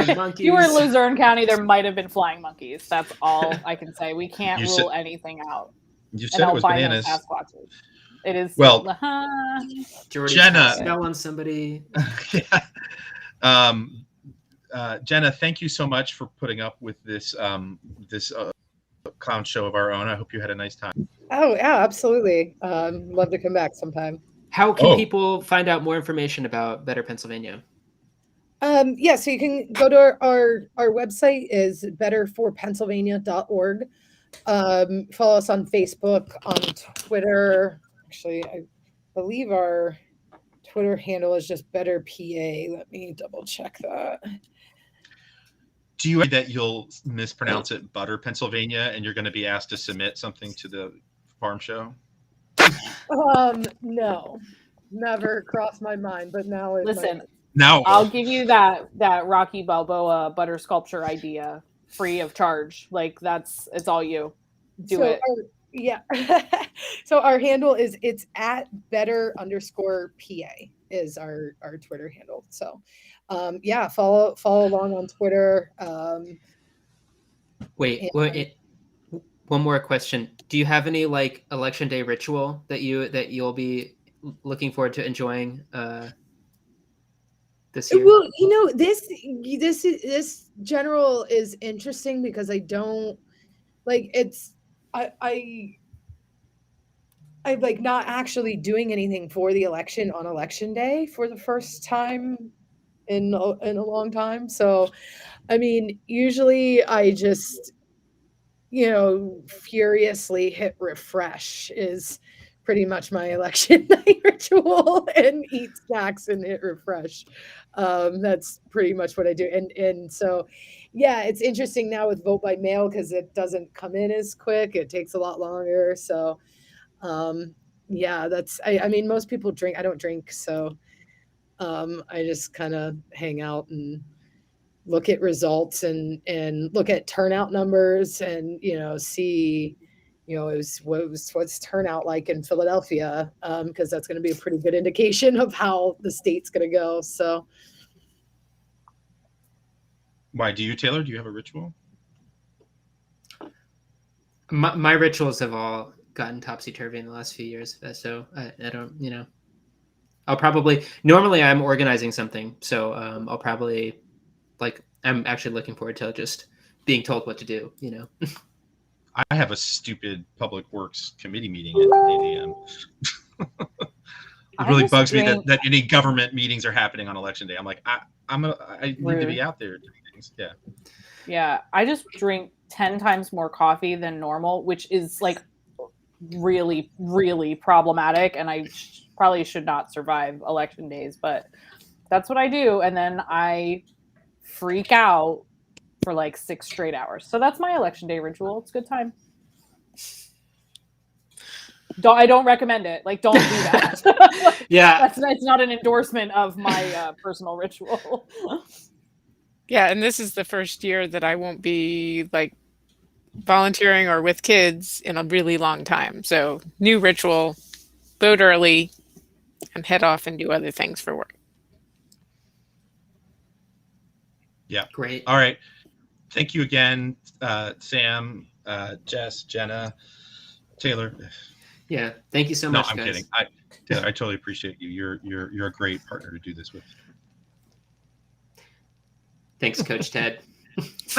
were in Luzerne County, there might have been flying monkeys. That's all I can say. We can't rule anything out. You said it was bananas. It is. Well, Jenna, smell on somebody. Yeah. Jenna, thank you so much for putting up with this clown show of our own. I hope you had a nice time. Oh yeah, absolutely. Love to come back sometime. How can people find out more information about Better Pennsylvania? Yeah, so you can go to our website is betterforpennsylvania.org. Follow us on Facebook, on Twitter. Actually, I believe our Twitter handle is just Better PA. Let me double check that. Do you worry that you'll mispronounce it Butter Pennsylvania and you're going to be asked to submit something to the farm show? No, never crossed my mind, but now now I'll give you that Rocky Balboa butter sculpture idea free of charge. Like it's all you do it. Yeah. So our handle is it's at better_PA is our Twitter handle. So yeah, follow along on Twitter. Wait, one more question. Do you have any like election day ritual that you'll be looking forward to enjoying this year? Well, this general is interesting because I don't like I'm like not actually doing anything for the election on election day for the first time in a long time. So, I mean, usually I just, furiously hit refresh is pretty much my election night ritual and eat snacks and hit refresh. That's pretty much what I do. And so, yeah, it's interesting now with vote by mail because it doesn't come in as quick. It takes a lot longer. So, yeah, I mean, most people drink. I don't drink. So I just kind of hang out and look at results and look at turnout numbers and, see, what's turnout like in Philadelphia, because that's going to be a pretty good indication of how the state's going to go. So. Why do you, Taylor? Do you have a ritual? My rituals have all gotten topsy-turvy in the last few years. So I don't, I'll probably, normally I'm organizing something. So I'll probably I'm actually looking forward to just being told what to do, I have a stupid public works committee meeting at 8 a.m. It really bugs me that any government meetings are happening on election day. I'm like, I need to be out there doing things. Yeah. Yeah. I just drink 10 times more coffee than normal, which is like really, really problematic. And I probably should not survive election days, but that's what I do. And then I freak out for like 6 straight hours. So that's my election day ritual. It's a good time. I don't recommend it. Like, don't do that. Yeah. It's not an endorsement of my personal ritual. Yeah. And this is the first year that I won't be like volunteering or with kids in a really long time. So new ritual, vote early and head off and do other things for work. Yeah. Great. All right. Thank you again, Sam, Jess, Jenna, Taylor. Yeah. Thank you so much. No, I'm guys. kidding. Taylor, I totally appreciate you. You're a great partner to do this with. Thanks, Coach Ted.